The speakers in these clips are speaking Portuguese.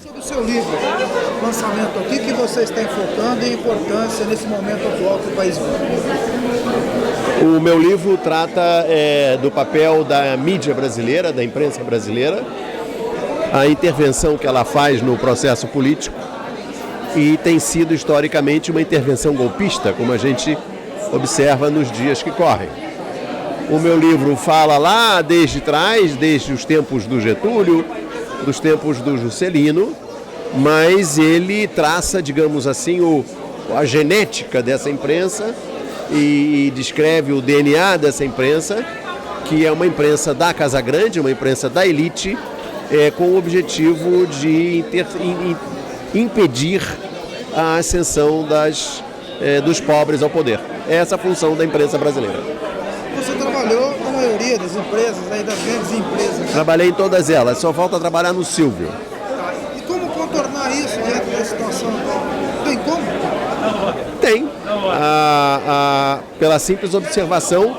Sobre o seu livro, lançamento, o que você está enfocando e a importância nesse momento atual que o país vive? O meu livro trata do papel da mídia brasileira, da imprensa brasileira, a intervenção que ela faz no processo político e tem sido historicamente uma intervenção golpista, como a gente observa nos dias que correm. O meu livro fala lá desde trás, desde os tempos do Getúlio, dos tempos do Juscelino, mas ele traça, digamos assim, a genética dessa imprensa e descreve o DNA dessa imprensa, que é uma imprensa da Casa Grande, uma imprensa da elite, com o objetivo de impedir a ascensão dos pobres ao poder. É essa a função da imprensa brasileira. Você trabalhou na maioria das empresas, das grandes empresas, né? Trabalhei em todas elas, só falta trabalhar no Silvio. E como contornar isso dentro da situação? Tem como? Tem. Pela simples observação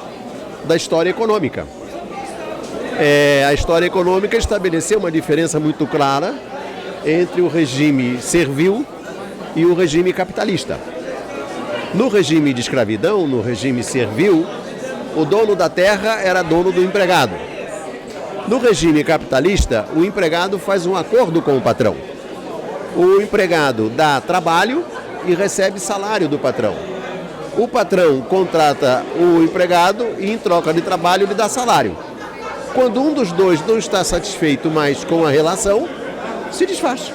da história econômica. A história econômica estabeleceu uma diferença muito clara entre o regime servil e o regime capitalista. No regime de escravidão, no regime servil, o dono da terra era dono do empregado. No regime capitalista, o empregado faz um acordo com o patrão. O empregado dá trabalho e recebe salário do patrão. O patrão contrata o empregado e, em troca de trabalho, lhe dá salário. Quando um dos dois não está satisfeito mais com a relação, se desfaz.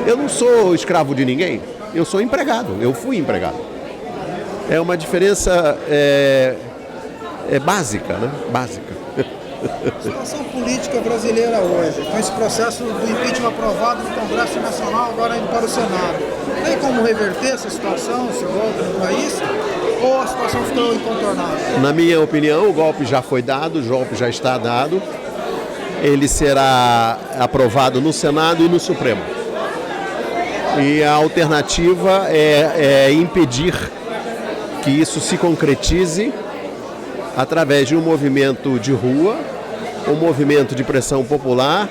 Eu não sou escravo de ninguém, eu sou empregado, eu fui empregado. É uma diferença básica, né? Básica. A situação política brasileira hoje, com esse processo do impeachment aprovado no Congresso Nacional, agora indo para o Senado, tem como reverter essa situação, esse golpe no país? Ou a situação ficou incontornável? Na minha opinião, o golpe já foi dado, o golpe já está dado. Ele será aprovado no Senado e no Supremo. E a alternativa é impedir que isso se concretize através de um movimento de rua, um movimento de pressão popular,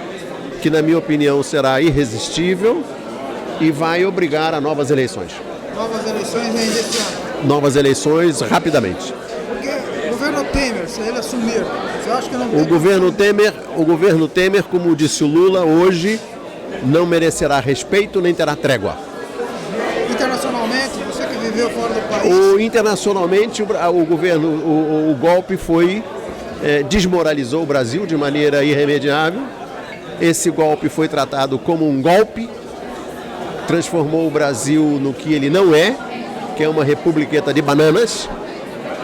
que na minha opinião será irresistível e vai obrigar a novas eleições. Novas eleições ainda esse ano? Novas eleições rapidamente. Porque o governo Temer, se ele assumir, você acha que não tem... O governo Temer, como disse o Lula, hoje não merecerá respeito nem terá trégua. Internacionalmente, você que viveu fora do país... Internacionalmente, o golpe desmoralizou o Brasil de maneira irremediável. Esse golpe foi tratado como um golpe, transformou o Brasil no que ele não é, que é uma republiqueta de bananas,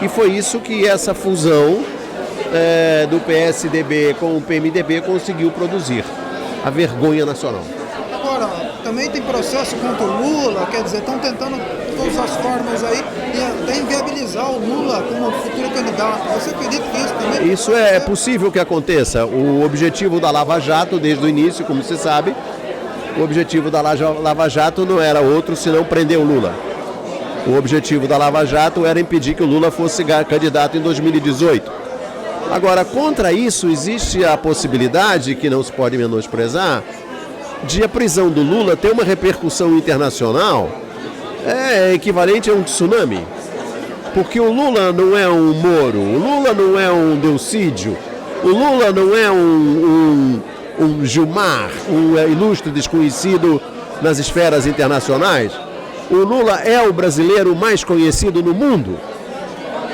e foi isso que essa fusão do PSDB com o PMDB conseguiu produzir, a vergonha nacional. Agora, também tem processo contra o Lula, quer dizer, estão tentando de todas as formas aí e até inviabilizar o Lula como futuro candidato. Você acredita que isso também... Isso é possível que aconteça. O objetivo da Lava Jato, desde o início, como você sabe, o objetivo da Lava Jato não era outro senão prender o Lula. O objetivo da Lava Jato era impedir que o Lula fosse candidato em 2018. Agora, contra isso, existe a possibilidade, que não se pode menosprezar, de a prisão do Lula ter uma repercussão internacional equivalente a um tsunami. Porque o Lula não é um Moro, o Lula não é um Delcídio, o Lula não é um Gilmar, um ilustre desconhecido nas esferas internacionais. O Lula é o brasileiro mais conhecido no mundo.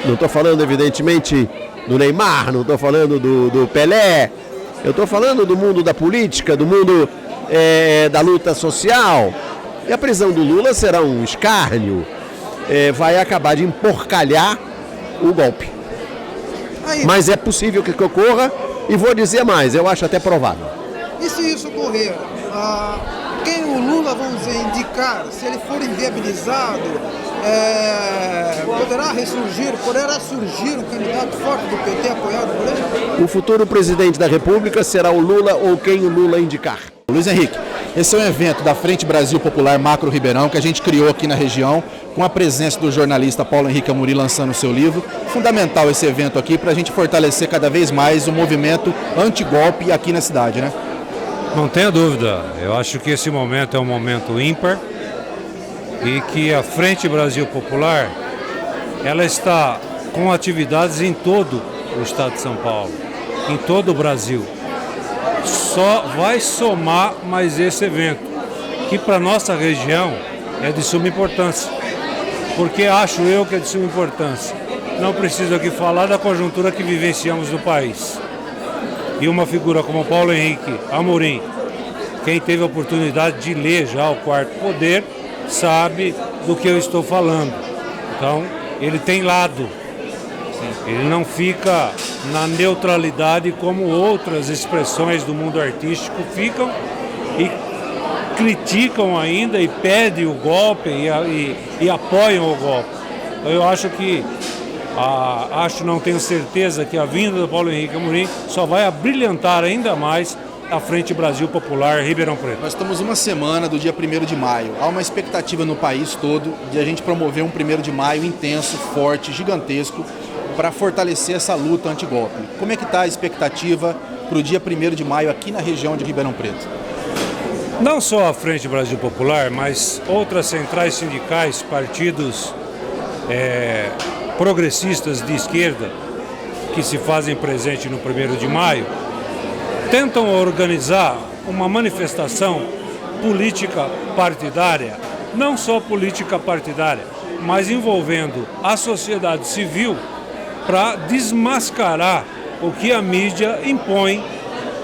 Não estou falando, evidentemente, do Neymar, não estou falando do Pelé, eu estou falando do mundo da política, do mundo da luta social. E a prisão do Lula será um escárnio. vai acabar de emporcalhar o golpe. Aí, Mas é possível que ocorra, e vou dizer mais, eu acho até provável. e se isso ocorrer? Quem o Lula, vamos dizer, indicar, se ele for inviabilizado, poderá surgir um candidato forte do PT apoiado por ele? O futuro presidente da República será o Lula ou quem o Lula indicar. Luiz Henrique, esse é um evento da Frente Brasil Popular Macro Ribeirão que a gente criou aqui na região, com a presença do jornalista Paulo Henrique Amorim lançando o seu livro. Fundamental esse evento aqui para a gente fortalecer cada vez mais o movimento antigolpe aqui na cidade, né? Não tenha dúvida, eu acho que esse momento é um momento ímpar e que a Frente Brasil Popular, ela está com atividades em todo o estado de São Paulo, em todo o Brasil. Só vai somar mais esse evento, que para nossa região é de suma importância, porque acho eu que é de suma importância. Não preciso aqui falar da conjuntura que vivenciamos no país. E uma figura como Paulo Henrique Amorim, quem teve a oportunidade de ler já o Quarto Poder, sabe do que eu estou falando. Então, ele tem lado. Ele não fica na neutralidade como outras expressões do mundo artístico ficam e criticam ainda e pedem o golpe e apoiam o golpe. Então, eu acho que não tenho certeza que a vinda do Paulo Henrique Amorim só vai abrilhantar ainda mais a Frente Brasil Popular Ribeirão Preto. Nós estamos uma semana do dia 1º de maio. Há uma expectativa no país todo de a gente promover um 1º de maio intenso, forte, gigantesco, para fortalecer essa luta antigolpe. Como é que está a expectativa para o dia 1º de maio aqui na região de Ribeirão Preto? Não só a Frente Brasil Popular, mas outras centrais sindicais, partidos progressistas de esquerda que se fazem presente no 1º de maio, tentam organizar uma manifestação política partidária, não só política partidária, mas envolvendo a sociedade civil para desmascarar o que a mídia impõe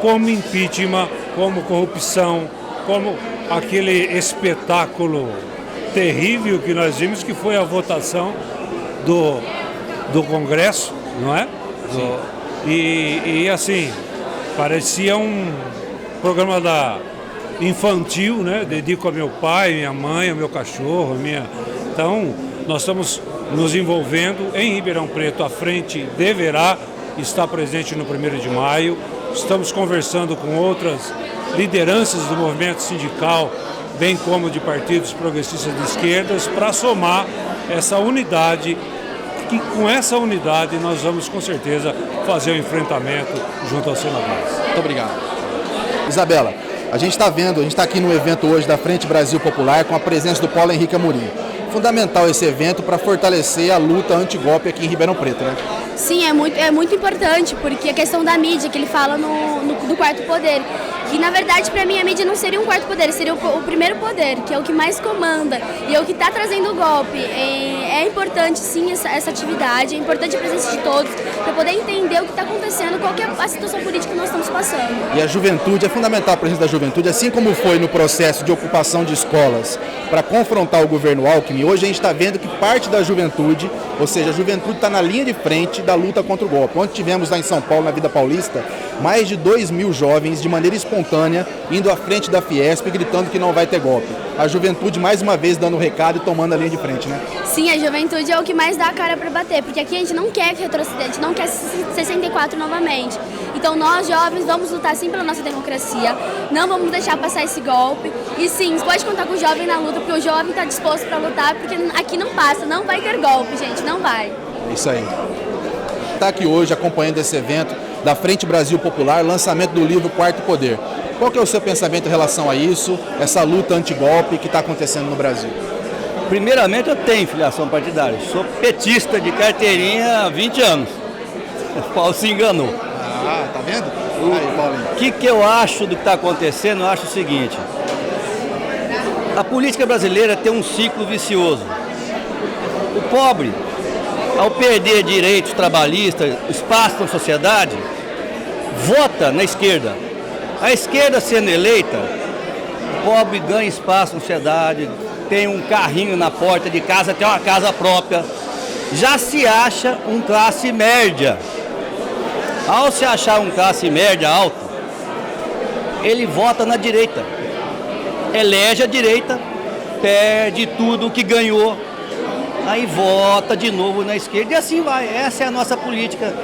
como impeachment, como corrupção, como aquele espetáculo terrível que nós vimos, que foi a votação do Congresso, não é? E assim, parecia um programa infantil, né? Dedico a meu pai, minha mãe, ao meu cachorro, Então, nós estamos nos envolvendo em Ribeirão Preto. A frente deverá estar presente no 1º de maio. Estamos conversando com outras lideranças do movimento sindical, bem como de partidos progressistas de esquerdas, para somar essa unidade, que com essa unidade nós vamos com certeza fazer o enfrentamento junto aos senadores. Muito obrigado. Isabela, a gente está aqui no evento hoje da Frente Brasil Popular com a presença do Paulo Henrique Amorim. Fundamental esse evento para fortalecer a luta antigolpe aqui em Ribeirão Preto, né? Sim, é muito importante, porque a questão da mídia, que ele fala do quarto poder, que na verdade para mim a mídia não seria um quarto poder, seria o primeiro poder, que é o que mais comanda e é o que está trazendo o golpe. É importante sim essa atividade, é importante a presença de todos, para poder entender o que está acontecendo, qual que é a situação política que nós estamos passando. E a juventude, é fundamental a presença da juventude, assim como foi no processo de ocupação de escolas para confrontar o governo Alckmin. Hoje a gente está vendo que parte da juventude, ou seja, a juventude está na linha de frente da luta contra o golpe. Ontem tivemos lá em São Paulo, na Vida Paulista, mais de 2.000 jovens de maneira espontânea indo à frente da Fiesp gritando que não vai ter golpe. A juventude mais uma vez dando o recado e tomando a linha de frente, né? Sim, a juventude é o que mais dá a cara para bater, porque aqui a gente não quer retroceder, a gente não quer 64 novamente. Então nós jovens vamos lutar sim pela nossa democracia, não vamos deixar passar esse golpe. E sim, pode contar com o jovem na luta, porque o jovem está disposto para lutar, porque aqui não passa, não vai ter golpe, gente, não vai. É isso aí. Está aqui hoje acompanhando esse evento da Frente Brasil Popular, lançamento do livro Quarto Poder. Qual que é o seu pensamento em relação a isso, essa luta antigolpe que está acontecendo no Brasil? Primeiramente, eu tenho filiação partidária. Sou petista de carteirinha há 20 anos. O Paulo se enganou. Ah, tá vendo? Aí, Paulinho. O que eu acho do que está acontecendo? Eu acho o seguinte. A política brasileira tem um ciclo vicioso. O pobre, ao perder direitos trabalhistas, espaço na sociedade, vota na esquerda. A esquerda sendo eleita, o pobre ganha espaço na sociedade, tem um carrinho na porta de casa, tem uma casa própria, já se acha um classe média. Ao se achar um classe média alta, ele vota na direita, elege a direita, perde tudo o que ganhou, aí vota de novo na esquerda e assim vai. Essa é a nossa política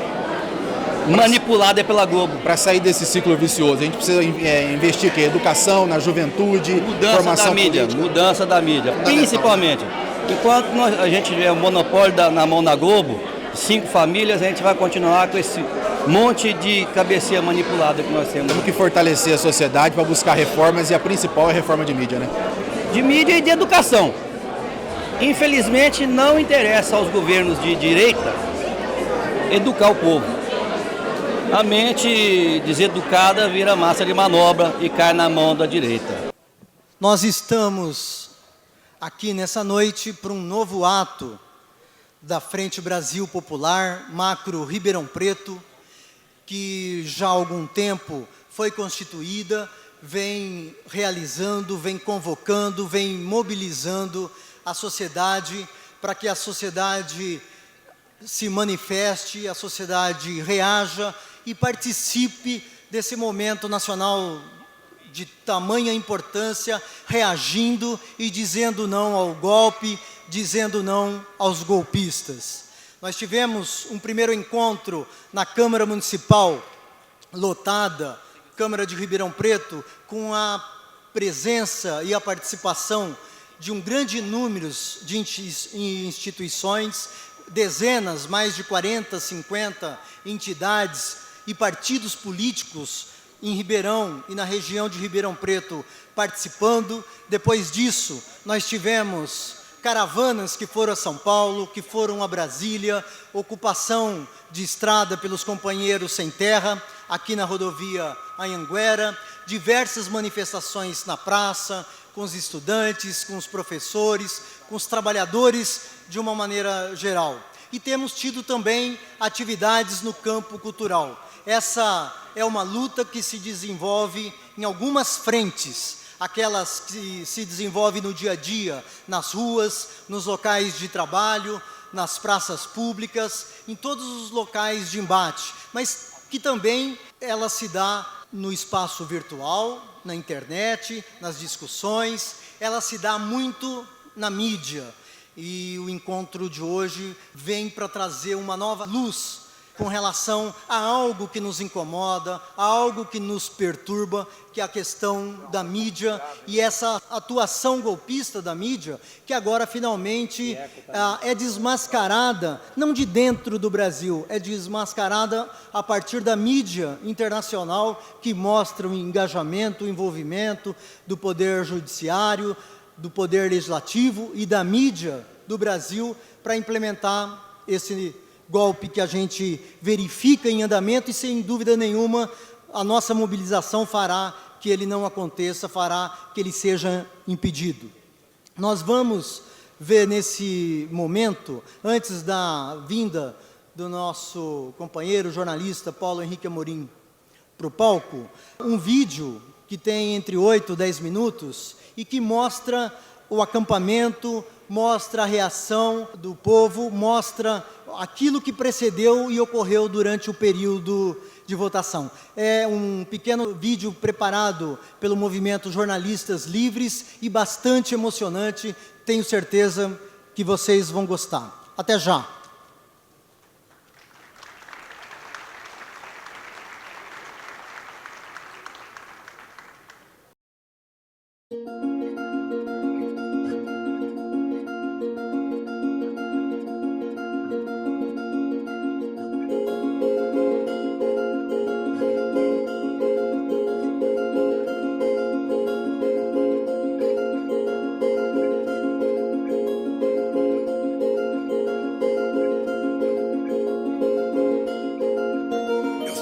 manipulada pela Globo. Para sair desse ciclo vicioso, a gente precisa investir em educação, na juventude, formação política. Mudança da mídia, principalmente. Enquanto a gente tiver o monopólio na mão da Globo, 5 famílias, a gente vai continuar com esse monte de cabeceira manipulada que nós temos. Temos que fortalecer a sociedade para buscar reformas e a principal é a reforma de mídia, né? De mídia e de educação. Infelizmente, não interessa aos governos de direita educar o povo. A mente deseducada vira massa de manobra e cai na mão da direita. Nós estamos aqui nessa noite para um novo ato da Frente Brasil Popular, Macro Ribeirão Preto, que já há algum tempo foi constituída, vem realizando, vem convocando, vem mobilizando a sociedade para que a sociedade se manifeste, a sociedade reaja e participe desse momento nacional de tamanha importância, reagindo e dizendo não ao golpe, dizendo não aos golpistas. Nós tivemos um primeiro encontro na Câmara Municipal, lotada, Câmara de Ribeirão Preto, com a presença e a participação de um grande número de instituições, dezenas, mais de 40, 50 entidades e partidos políticos em Ribeirão e na região de Ribeirão Preto participando. Depois disso, nós tivemos caravanas que foram a São Paulo, que foram a Brasília, ocupação de estrada pelos companheiros sem terra, aqui na rodovia Anhanguera, diversas manifestações na praça, com os estudantes, com os professores, com os trabalhadores de uma maneira geral. E temos tido também atividades no campo cultural. Essa é uma luta que se desenvolve em algumas frentes, aquelas que se desenvolvem no dia a dia, nas ruas, nos locais de trabalho, nas praças públicas, em todos os locais de embate, mas que também ela se dá no espaço virtual, na internet, nas discussões, ela se dá muito na mídia. E o encontro de hoje vem para trazer uma nova luz com relação a algo que nos incomoda, a algo que nos perturba, que é a questão da mídia e essa atuação golpista da mídia, que agora finalmente é desmascarada, não de dentro do Brasil, é desmascarada a partir da mídia internacional, que mostra o engajamento, o envolvimento do Poder Judiciário, do Poder Legislativo e da mídia do Brasil para implementar esse golpe que a gente verifica em andamento e, sem dúvida nenhuma, a nossa mobilização fará que ele não aconteça, fará que ele seja impedido. Nós vamos ver nesse momento, antes da vinda do nosso companheiro jornalista Paulo Henrique Amorim para o palco, um vídeo que tem entre 8 e 10 minutos e que mostra o acampamento, mostra a reação do povo, mostra aquilo que precedeu e ocorreu durante o período de votação. É um pequeno vídeo preparado pelo movimento Jornalistas Livres e bastante emocionante, tenho certeza que vocês vão gostar. Até já!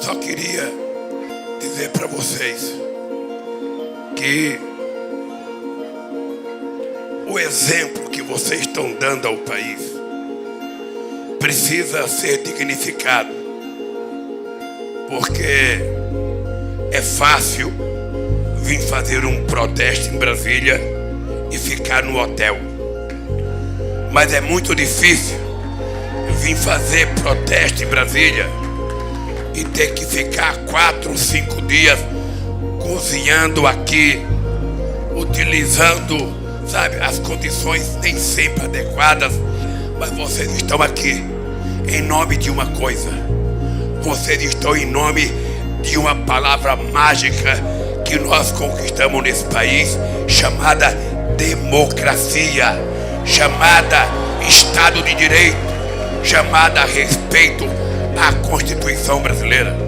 Só queria dizer para vocês que o exemplo que vocês estão dando ao país precisa ser dignificado, porque é fácil vir fazer um protesto em Brasília e ficar no hotel. Mas é muito difícil vir fazer protesto em Brasília e ter que ficar 4 ou 5 dias cozinhando aqui, utilizando, sabe, as condições nem sempre adequadas. Mas vocês estão aqui em nome de uma coisa. Vocês estão em nome de uma palavra mágica que nós conquistamos nesse país, chamada democracia, chamada Estado de Direito, chamada respeito à Constituição brasileira.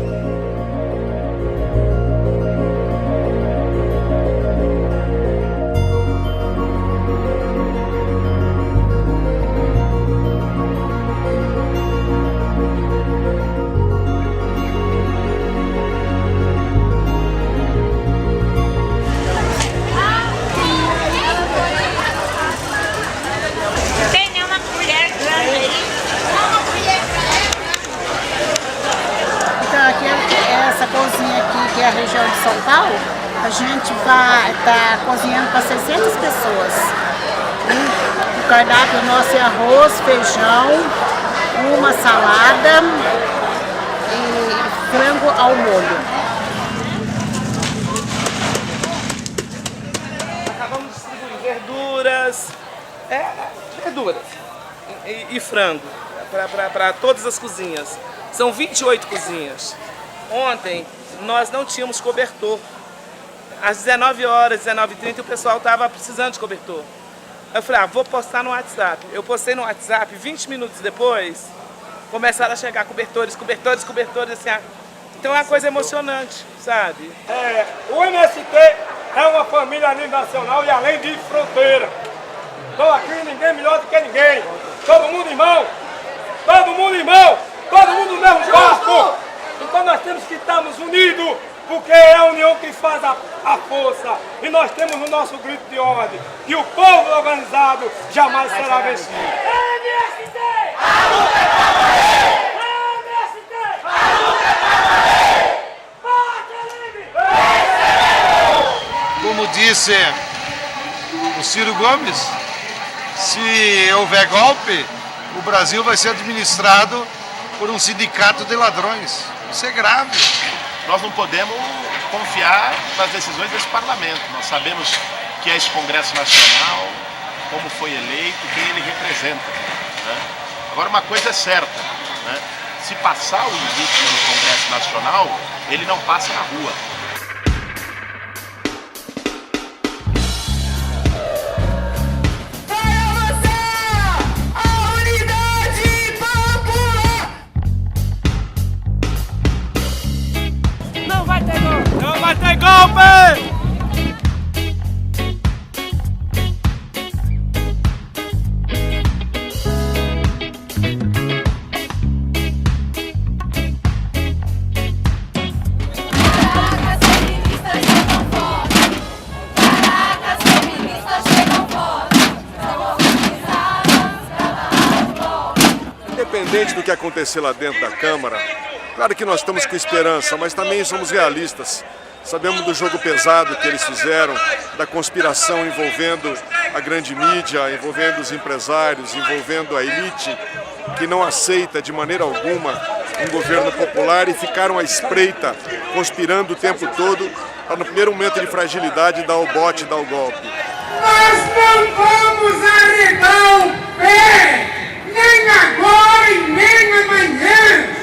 Essa cozinha aqui, que é a região de São Paulo, a gente vai estar cozinhando para 600 pessoas. O cardápio nosso é arroz, feijão, uma salada e frango ao molho. Acabamos de distribuir verduras, verduras e frango para todas as cozinhas. São 28 cozinhas. Ontem nós não tínhamos cobertor. Às 19 horas, 19h30, o pessoal estava precisando de cobertor. Eu falei, vou postar no WhatsApp. Eu postei no WhatsApp, 20 minutos depois, começaram a chegar cobertores, assim. Então é uma coisa emocionante, sabe? O MST é uma família a nível nacional e além de fronteira. Estou aqui, ninguém melhor do que ninguém. Todo mundo irmão, todo mundo irmão, todo mundo no mesmo barco. Então nós temos que estarmos unidos, porque é a união que faz a força. E nós temos no nosso grito de ordem que o povo organizado jamais será vencido. MST! A luta é pra valer! MST! A luta é pra valer! Pátria livre! Como disse o Ciro Gomes, se houver golpe, o Brasil vai ser administrado por um sindicato de ladrões. Isso é grave. Nós não podemos confiar nas decisões desse parlamento. Nós sabemos que é esse Congresso Nacional, como foi eleito, quem ele representa. Né? Agora, uma coisa é certa, né? Se passar o impeachment no Congresso Nacional, ele não passa na rua. Independente do que acontecer lá dentro da Câmara, claro que nós estamos com esperança, mas também somos realistas. Sabemos do jogo pesado que eles fizeram, da conspiração envolvendo a grande mídia, envolvendo os empresários, envolvendo a elite, que não aceita de maneira alguma um governo popular e ficaram à espreita, conspirando o tempo todo, para no primeiro momento de fragilidade dar o bote, dar o golpe. Nós não vamos arredar o pé! Nem agora e nem amanhã!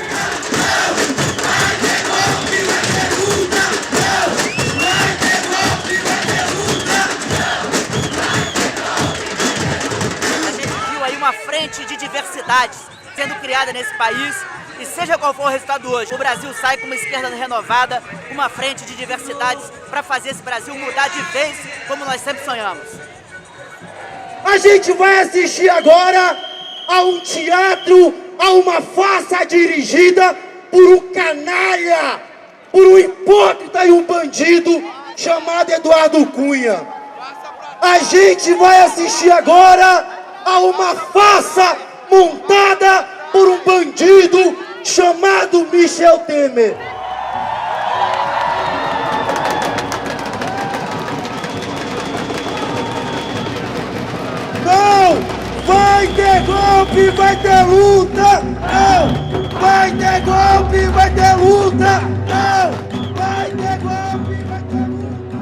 A gente viu aí uma frente de diversidades sendo criada nesse país e seja qual for o resultado hoje, o Brasil sai com uma esquerda renovada, uma frente de diversidades para fazer esse Brasil mudar de vez como nós sempre sonhamos. A gente vai assistir agora a um teatro, a uma farsa dirigida por um canalha, por um hipócrita e um bandido chamado Eduardo Cunha. A gente vai assistir agora a uma farsa montada por um bandido chamado Michel Temer. Não! Vai ter golpe, vai ter luta! Não! Vai ter golpe, vai ter luta! Não! Vai ter golpe, vai ter luta!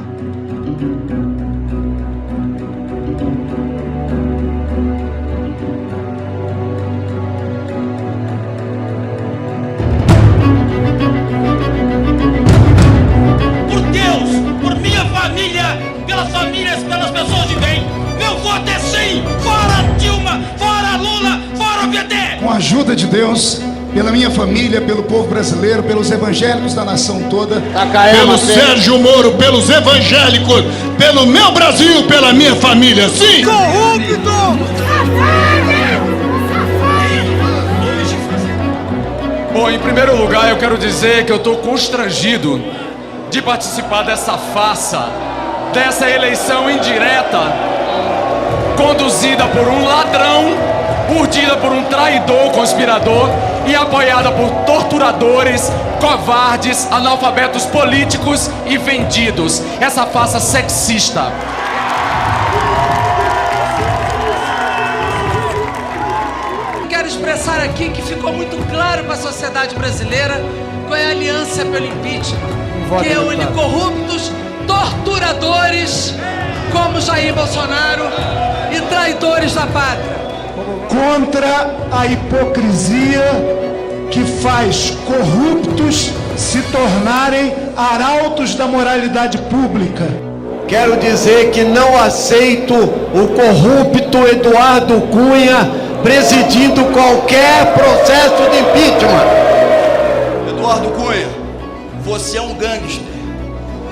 Por Deus, por minha família, pelas famílias, pelas pessoas de bem, meu voto é sim! Fora Dilma, fora Lula, fora o PT! Com a ajuda de Deus, pela minha família, pelo povo brasileiro, pelos evangélicos da nação toda, pelo Sérgio Moro, pelos evangélicos, pelo meu Brasil, pela minha família, sim! Corrupto! Bom, em primeiro lugar, eu quero dizer que eu estou constrangido de participar dessa farsa, dessa eleição indireta, conduzida por um ladrão, urdida por um traidor, conspirador e apoiada por torturadores, covardes, analfabetos políticos e vendidos. Essa farsa sexista. Quero expressar aqui que ficou muito claro para a sociedade brasileira qual é a aliança pelo impeachment, que une corruptos, torturadores como Jair Bolsonaro e traidores da pátria. contra a hipocrisia que faz corruptos se tornarem arautos da moralidade pública. Quero dizer que não aceito o corrupto Eduardo Cunha presidindo qualquer processo de impeachment. Eduardo Cunha, você é um gangster.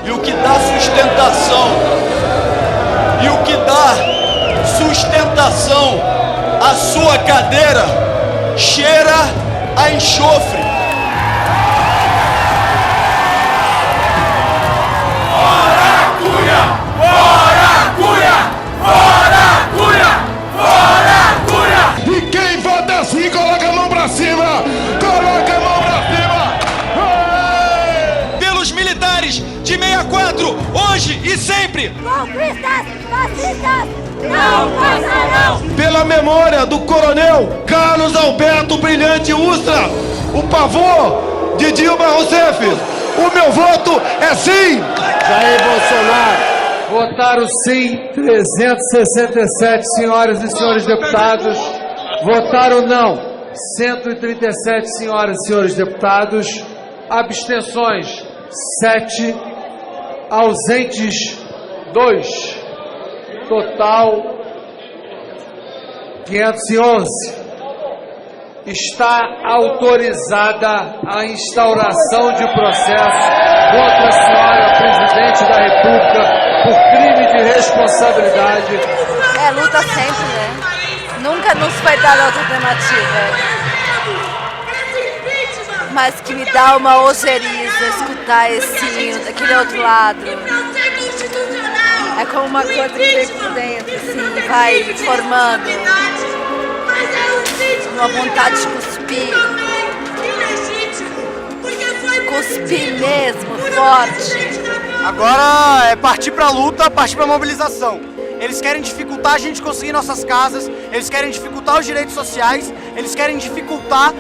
E o que dá sustentação à sua cadeira cheira a enxofre. Fora Cunha! Fora Cunha! Fora Cunha! Fora Cunha! E quem vota assim, coloca a mão pra cima! Coloca a mão pra cima! Pelos militares de 64, hoje e sempre! Golpistas! Fascistas! Não passarão! Pela memória do coronel Carlos Alberto Brilhante Ustra, o pavor de Dilma Rousseff, o meu voto é sim! Jair Bolsonaro, votaram sim 367 senhoras e senhores deputados, votaram não 137 senhoras e senhores deputados, abstenções 7, ausentes 2, total 511. Está autorizada a instauração de processo contra a senhora Presidente da República por crime de responsabilidade. É luta sempre, né? Nunca nos foi dada alternativa. Mas que me dá uma ojeriza escutar esse hino daquele outro lado. É como uma coisa que vem por dentro, assim, vai formando uma vontade de cuspir. Cuspir mesmo, forte. Agora é partir pra luta, partir pra mobilização. Eles querem dificultar a gente conseguir nossas casas, eles querem dificultar os direitos sociais, eles querem dificultar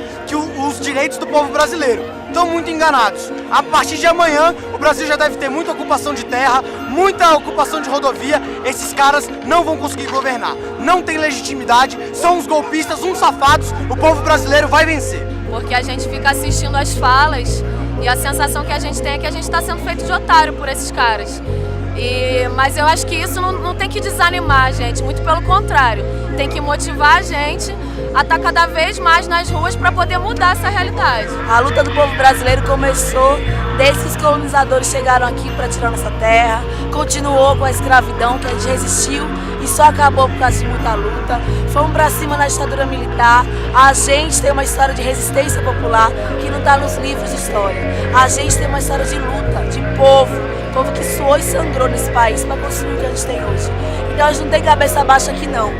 os direitos do povo brasileiro. Estão muito enganados. A partir de amanhã, o Brasil já deve ter muita ocupação de terra, muita ocupação de rodovia. Esses caras não vão conseguir governar. Não tem legitimidade, são uns golpistas, uns safados. O povo brasileiro vai vencer. Porque a gente fica assistindo as falas e a sensação que a gente tem é que a gente está sendo feito de otário por esses caras. Mas eu acho que isso não tem que desanimar a gente, muito pelo contrário. Tem que motivar a gente a estar cada vez mais nas ruas para poder mudar essa realidade. A luta do povo brasileiro começou desde que os colonizadores chegaram aqui para tirar nossa terra, continuou com a escravidão que a gente resistiu e só acabou por causa de muita luta. Fomos para cima na ditadura militar. A gente tem uma história de resistência popular que não está nos livros de história. A gente tem uma história de luta, de povo que suou e sangrou nesse país para construir o que a gente tem hoje. Então a gente não tem cabeça baixa aqui não.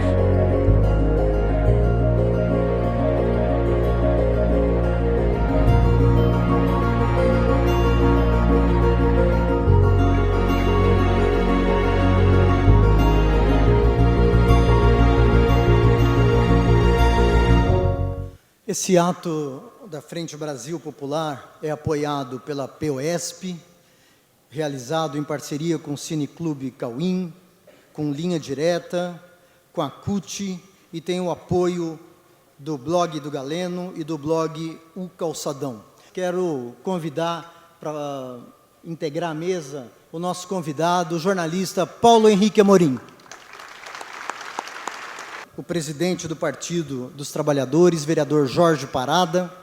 Esse ato da Frente Brasil Popular é apoiado pela POSP, realizado em parceria com o Cineclube Cauim, com Linha Direta, com a CUT, e tem o apoio do blog do Galeno e do blog O Calçadão. Quero convidar para integrar a mesa o nosso convidado, o jornalista Paulo Henrique Amorim. O presidente do Partido dos Trabalhadores, vereador Jorge Parada.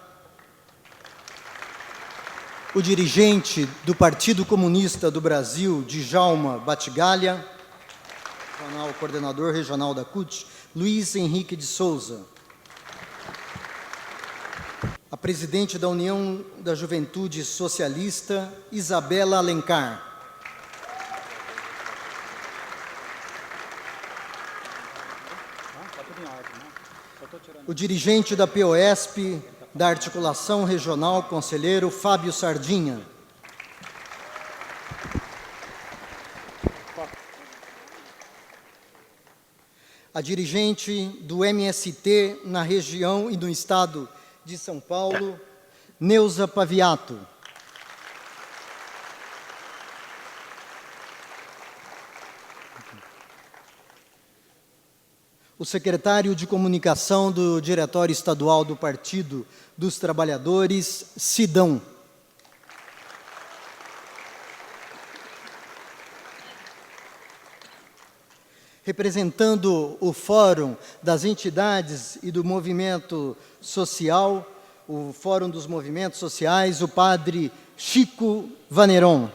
O dirigente do Partido Comunista do Brasil, Djalma Batigalha. O coordenador regional da CUT, Luiz Henrique de Souza. A presidente da União da Juventude Socialista, Isabela Alencar. O dirigente da POSP, da Articulação Regional, conselheiro Fábio Sardinha. A dirigente do MST na região e no estado de São Paulo, Neuza Paviato. O secretário de Comunicação do Diretório Estadual do Partido dos Trabalhadores, Sidão. Representando o Fórum das Entidades e do Movimento Social, o Fórum dos Movimentos Sociais, o padre Chico Vaneron.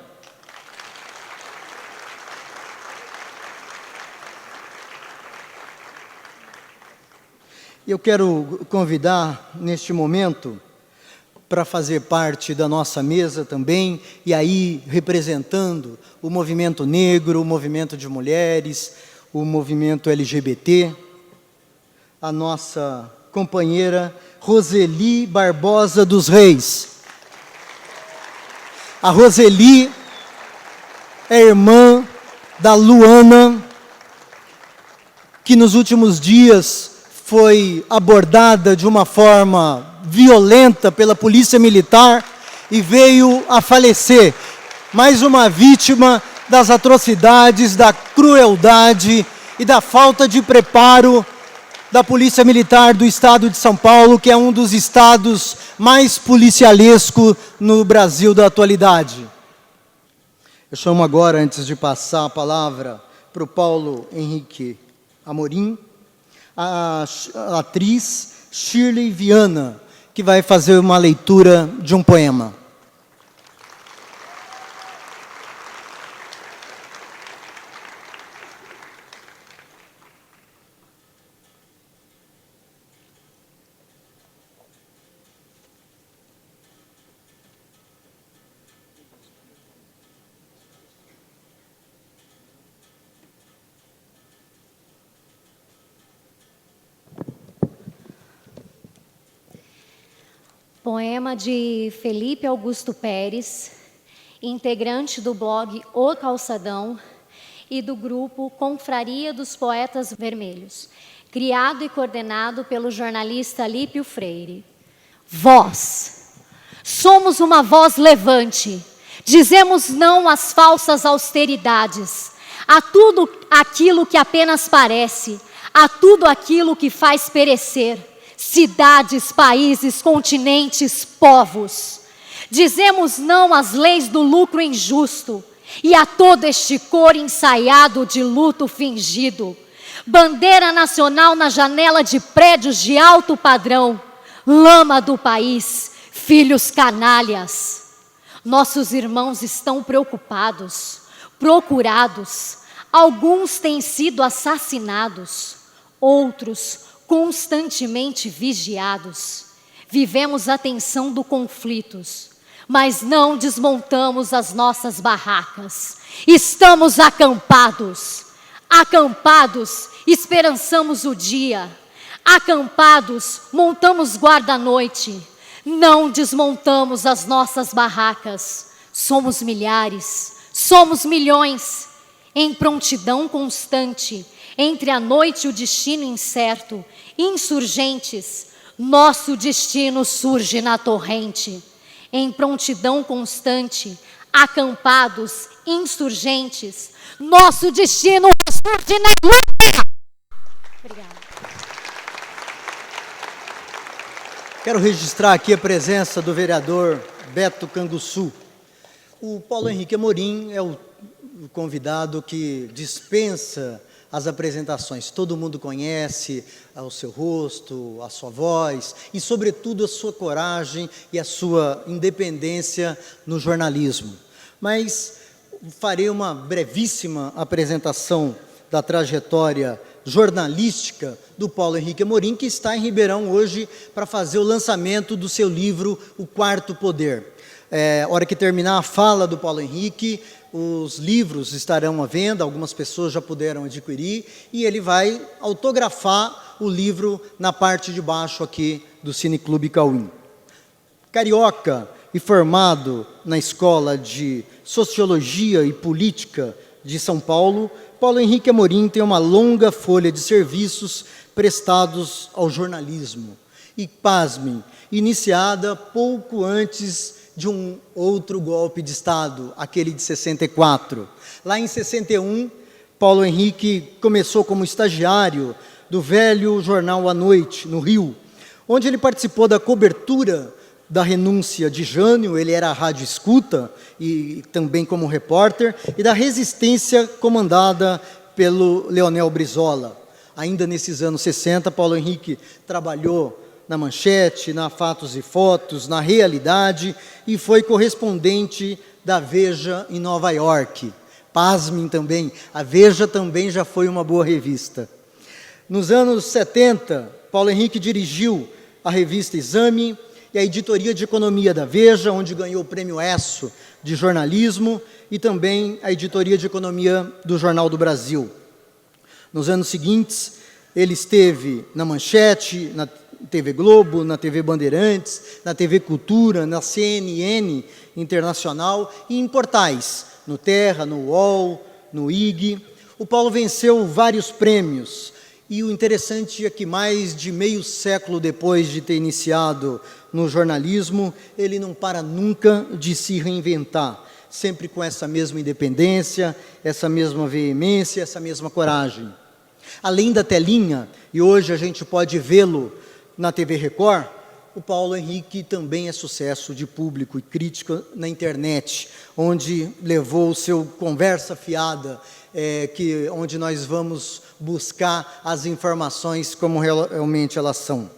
Eu quero convidar, neste momento, para fazer parte da nossa mesa também, e aí representando o movimento negro, o movimento de mulheres, o movimento LGBT, a nossa companheira Roseli Barbosa dos Reis. A Roseli é irmã da Luana, que nos últimos dias foi abordada de uma forma violenta pela polícia militar e veio a falecer. Mais uma vítima das atrocidades, da crueldade e da falta de preparo da Polícia Militar do Estado de São Paulo, que é um dos estados mais policialesco no Brasil da atualidade. Eu chamo agora, antes de passar a palavra para o Paulo Henrique Amorim, a atriz Shirley Viana, que vai fazer uma leitura de um poema. Poema de Felipe Augusto Pérez, integrante do blog O Calçadão e do grupo Confraria dos Poetas Vermelhos, criado e coordenado pelo jornalista Alípio Freire. Voz. Somos uma voz levante. Dizemos não às falsas austeridades, a tudo aquilo que apenas parece, a tudo aquilo que faz perecer. Cidades, países, continentes, povos. Dizemos não às leis do lucro injusto e a todo este cor ensaiado de luto fingido. Bandeira nacional na janela de prédios de alto padrão. Lama do país, filhos canalhas. Nossos irmãos estão preocupados, procurados. Alguns têm sido assassinados, outros constantemente vigiados. Vivemos a tensão do conflitos, mas não desmontamos as nossas barracas. Estamos acampados. Acampados, esperançamos o dia. Acampados, montamos guarda-noite. Não desmontamos as nossas barracas. Somos milhares, somos milhões, em prontidão constante, entre a noite e o destino incerto, insurgentes, Nosso destino surge na torrente, em prontidão constante, acampados, insurgentes. Nosso destino surge na luta. Obrigada. Quero registrar aqui a presença do vereador Beto Canguçu. O Paulo Henrique Amorim é o convidado que dispensa as apresentações. Todo mundo conhece o seu rosto, a sua voz e, sobretudo, a sua coragem e a sua independência no jornalismo. Mas farei uma brevíssima apresentação da trajetória jornalística do Paulo Henrique Amorim, que está em Ribeirão hoje para fazer o lançamento do seu livro O Quarto Poder. Hora que terminar a fala do Paulo Henrique, os livros estarão à venda, algumas pessoas já puderam adquirir, e ele vai autografar o livro na parte de baixo aqui do Cineclube Cauim. Carioca e formado na Escola de Sociologia e Política de São Paulo, Paulo Henrique Amorim tem uma longa folha de serviços prestados ao jornalismo. E, pasmem, iniciada pouco antes de um outro golpe de Estado, aquele de 64. Lá em 61, Paulo Henrique começou como estagiário do velho jornal A Noite, no Rio, onde ele participou da cobertura da renúncia de Jânio, ele era rádio escuta e também como repórter, e da resistência comandada pelo Leonel Brizola. Ainda nesses anos 60, Paulo Henrique trabalhou na Manchete, na Fatos e Fotos, na Realidade, e foi correspondente da Veja em Nova York. Pasmem também, a Veja também já foi uma boa revista. Nos anos 70, Paulo Henrique dirigiu a revista Exame e a editoria de economia da Veja, onde ganhou o prêmio ESSO de jornalismo, e também a editoria de economia do Jornal do Brasil. Nos anos seguintes, ele esteve na Manchete, na TV Globo, na TV Bandeirantes, na TV Cultura, na CNN Internacional e em portais, no Terra, no UOL, no IG. O Paulo venceu vários prêmios e o interessante é que mais de meio século depois de ter iniciado no jornalismo, ele não para nunca de se reinventar, sempre com essa mesma independência, essa mesma veemência, essa mesma coragem. Além da telinha, e hoje a gente pode vê-lo na TV Record, o Paulo Henrique também é sucesso de público e crítica na internet, onde levou o seu Conversa Fiada, onde nós vamos buscar as informações como realmente elas são.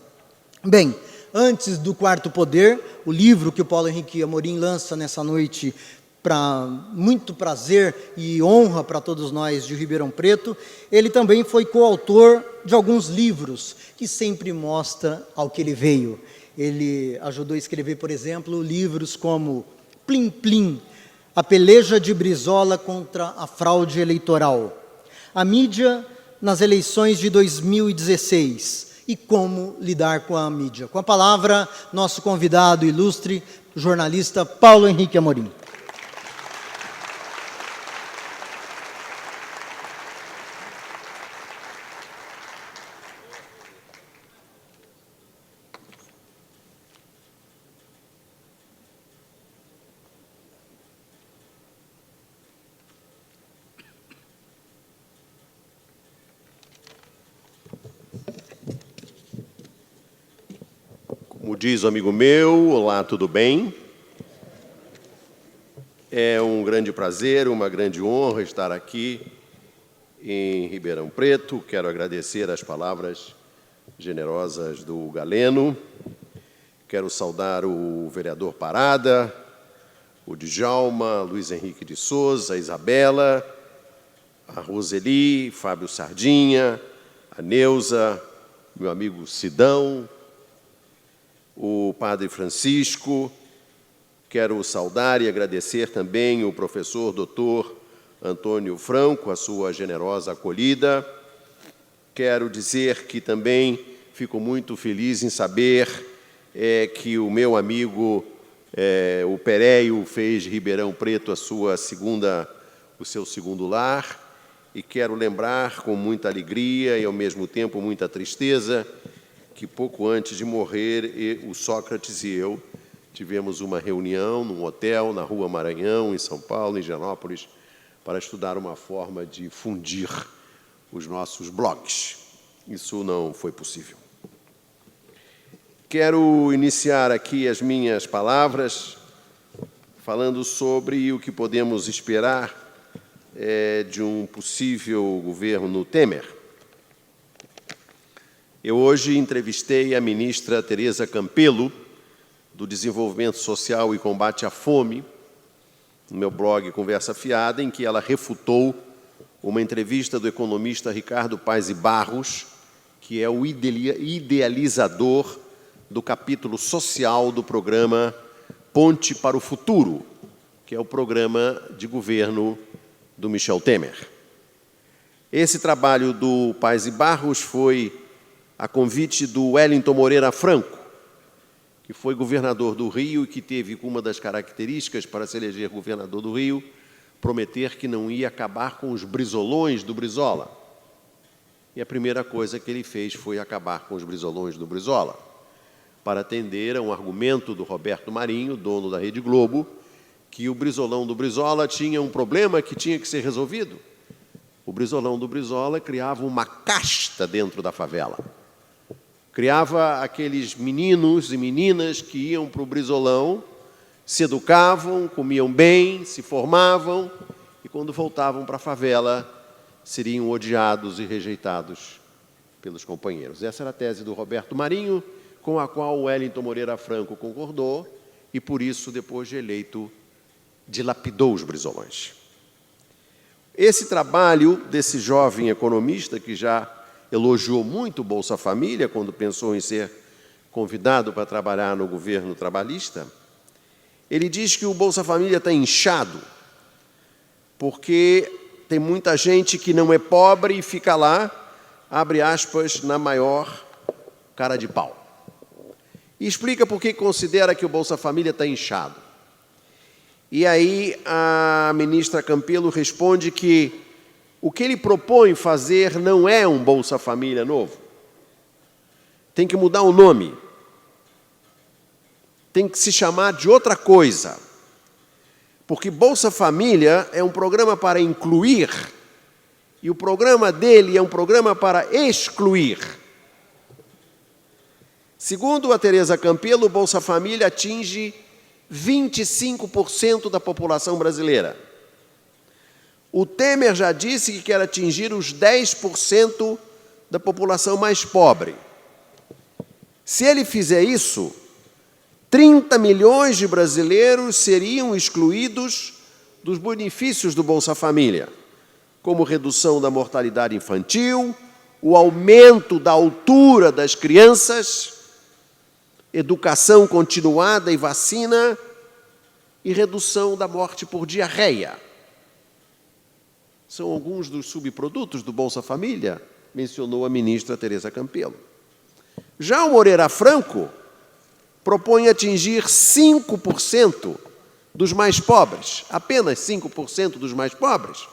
Bem, antes do Quarto Poder, o livro que o Paulo Henrique Amorim lança nessa noite, para muito prazer e honra para todos nós de Ribeirão Preto, ele também foi coautor de alguns livros, que sempre mostra ao que ele veio. Ele ajudou a escrever, por exemplo, livros como Plim Plim, a peleja de Brizola contra a fraude eleitoral, a mídia nas eleições de 2016 e como lidar com a mídia. Com a palavra, nosso convidado ilustre, jornalista Paulo Henrique Amorim. Como diz um amigo meu, olá, tudo bem? É um grande prazer, uma grande honra estar aqui em Ribeirão Preto. Quero agradecer as palavras generosas do Galeno. Quero saudar o vereador Parada, o Djalma, Luiz Henrique de Souza, a Isabela, a Roseli, Fábio Sardinha, a Neuza, meu amigo Sidão, o Padre Francisco. Quero saudar e agradecer também o professor doutor Antônio Franco, a sua generosa acolhida. Quero dizer que também fico muito feliz em saber que o meu amigo, o Pereio, fez de Ribeirão Preto o seu segundo lar. E quero lembrar com muita alegria e, ao mesmo tempo, muita tristeza, que pouco antes de morrer, o Sócrates e eu tivemos uma reunião num hotel na Rua Maranhão, em São Paulo, em Higienópolis, para estudar uma forma de fundir os nossos blogs. Isso não foi possível. Quero iniciar aqui as minhas palavras falando sobre o que podemos esperar de um possível governo Temer. Eu hoje entrevistei a ministra Tereza Campelo, do Desenvolvimento Social e Combate à Fome, no meu blog Conversa Fiada, em que ela refutou uma entrevista do economista Ricardo Paes e Barros, que é o idealizador do capítulo social do programa Ponte para o Futuro, que é o programa de governo do Michel Temer. Esse trabalho do Paes e Barros foi a convite do Wellington Moreira Franco, que foi governador do Rio e que teve como uma das características para se eleger governador do Rio, prometer que não ia acabar com os brizolões do Brizola. E a primeira coisa que ele fez foi acabar com os brizolões do Brizola, para atender a um argumento do Roberto Marinho, dono da Rede Globo, que o brizolão do Brizola tinha um problema que tinha que ser resolvido. O brizolão do Brizola criava uma casta dentro da favela. Criava aqueles meninos e meninas que iam para o brizolão, se educavam, comiam bem, se formavam e, quando voltavam para a favela, seriam odiados e rejeitados pelos companheiros. Essa era a tese do Roberto Marinho, com a qual o Wellington Moreira Franco concordou e, por isso, depois de eleito, dilapidou os brizolões. Esse trabalho desse jovem economista, que já elogiou muito o Bolsa Família quando pensou em ser convidado para trabalhar no governo trabalhista, ele diz que o Bolsa Família está inchado porque tem muita gente que não é pobre e fica lá, abre aspas, na maior cara de pau. E explica por que considera que o Bolsa Família está inchado. E aí a ministra Campelo responde que o que ele propõe fazer não é um Bolsa Família novo. Tem que mudar o nome. Tem que se chamar de outra coisa. Porque Bolsa Família é um programa para incluir e o programa dele é um programa para excluir. Segundo a Tereza Campelo, o Bolsa Família atinge 25% da população brasileira. O Temer já disse que quer atingir os 10% da população mais pobre. Se ele fizer isso, 30 milhões de brasileiros seriam excluídos dos benefícios do Bolsa Família, como redução da mortalidade infantil, o aumento da altura das crianças, educação continuada e vacina e redução da morte por diarreia. São alguns dos subprodutos do Bolsa Família, mencionou a ministra Tereza Campelo. Já o Moreira Franco propõe atingir 5% dos mais pobres, apenas 5% dos mais pobres,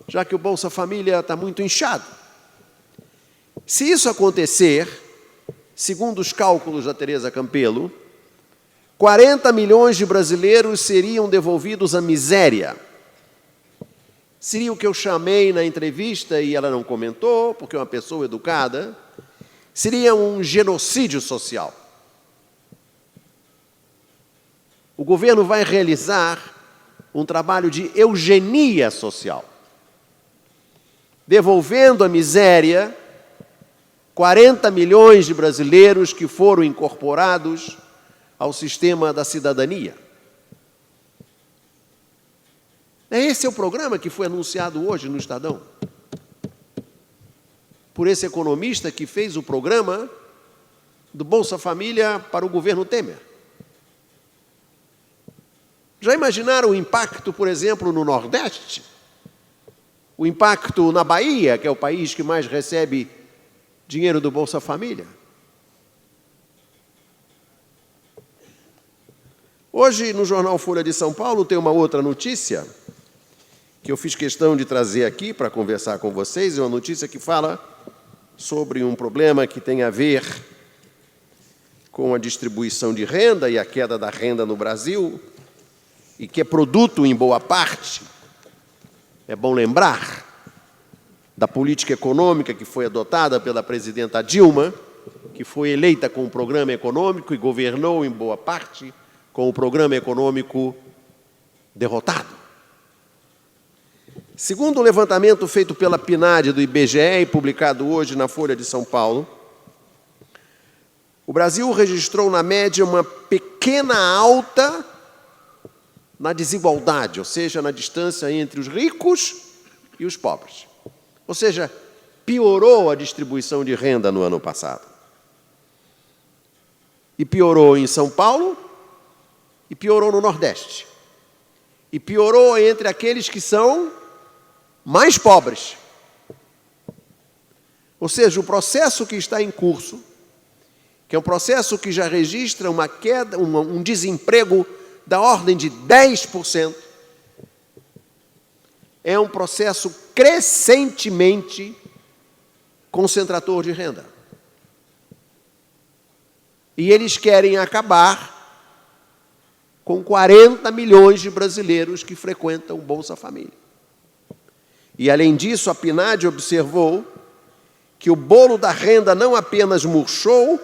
já que o Bolsa Família está muito inchado. Se isso acontecer, segundo os cálculos da Tereza Campelo, 40 milhões de brasileiros seriam devolvidos à miséria. Seria o que eu chamei na entrevista, e ela não comentou, porque é uma pessoa educada, seria um genocídio social. O governo vai realizar um trabalho de eugenia social, devolvendo à miséria 40 milhões de brasileiros que foram incorporados ao sistema da cidadania. Esse é o programa que foi anunciado hoje no Estadão, por esse economista que fez o programa do Bolsa Família para o governo Temer. Já imaginaram o impacto, por exemplo, no Nordeste? O impacto na Bahia, que é o país que mais recebe dinheiro do Bolsa Família? Hoje, no jornal Folha de São Paulo, tem uma outra notícia que eu fiz questão de trazer aqui para conversar com vocês. É uma notícia que fala sobre um problema que tem a ver com a distribuição de renda e a queda da renda no Brasil, e que é produto, em boa parte, é bom lembrar, da política econômica que foi adotada pela presidenta Dilma, que foi eleita com o programa econômico e governou, em boa parte, com o programa econômico derrotado. Segundo o levantamento feito pela PNAD do IBGE e publicado hoje na Folha de São Paulo, o Brasil registrou, na média, uma pequena alta na desigualdade, ou seja, na distância entre os ricos e os pobres. Ou seja, piorou a distribuição de renda no ano passado. E piorou em São Paulo, e piorou no Nordeste. E piorou entre aqueles que são mais pobres. Ou seja, o processo que está em curso, que é um processo que já registra uma queda, um desemprego da ordem de 10%, é um processo crescentemente concentrador de renda. E eles querem acabar com 40 milhões de brasileiros que frequentam o Bolsa Família. E, além disso, a PNAD observou que o bolo da renda não apenas murchou,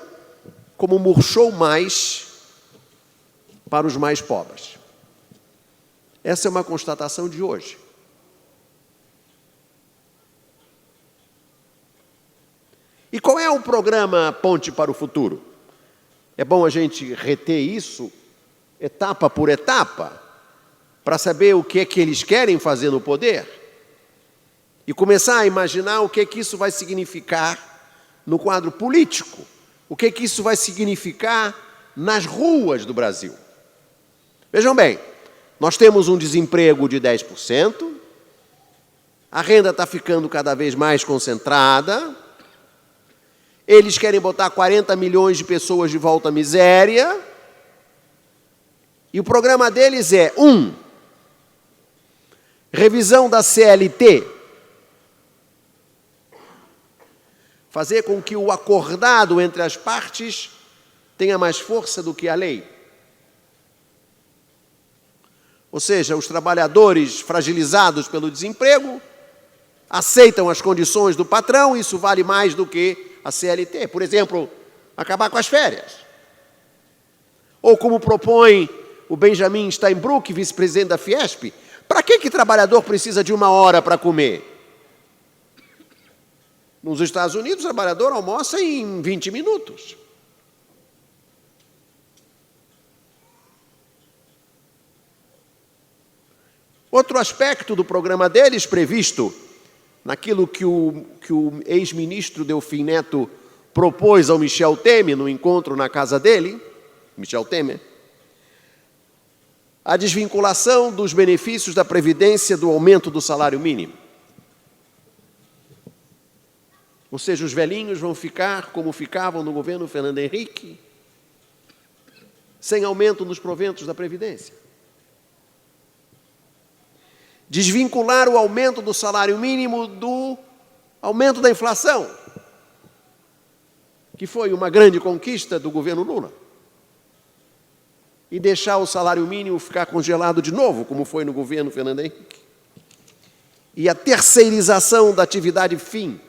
como murchou mais para os mais pobres. Essa é uma constatação de hoje. E qual é o programa Ponte para o Futuro? É bom a gente reter isso, etapa por etapa, para saber o que é que eles querem fazer no poder e começar a imaginar o que é que isso vai significar no quadro político, o que é que isso vai significar nas ruas do Brasil. Vejam bem, nós temos um desemprego de 10%, a renda está ficando cada vez mais concentrada, eles querem botar 40 milhões de pessoas de volta à miséria, e o programa deles é, 1, revisão da CLT, fazer com que o acordado entre as partes tenha mais força do que a lei. Ou seja, os trabalhadores fragilizados pelo desemprego aceitam as condições do patrão, isso vale mais do que a CLT. Por exemplo, acabar com as férias. Ou como propõe o Benjamin Steinbrück, vice-presidente da Fiesp, para que trabalhador precisa de 1 hora para comer? Nos Estados Unidos, o trabalhador almoça em 20 minutos. Outro aspecto do programa deles, previsto naquilo que o ex-ministro Delfim Neto propôs ao Michel Temer, no encontro na casa dele, Michel Temer, a desvinculação dos benefícios da Previdência do aumento do salário mínimo. Ou seja, os velhinhos vão ficar como ficavam no governo Fernando Henrique, sem aumento nos proventos da Previdência. Desvincular o aumento do salário mínimo do aumento da inflação, que foi uma grande conquista do governo Lula, e deixar o salário mínimo ficar congelado de novo, como foi no governo Fernando Henrique. E a terceirização da atividade fim,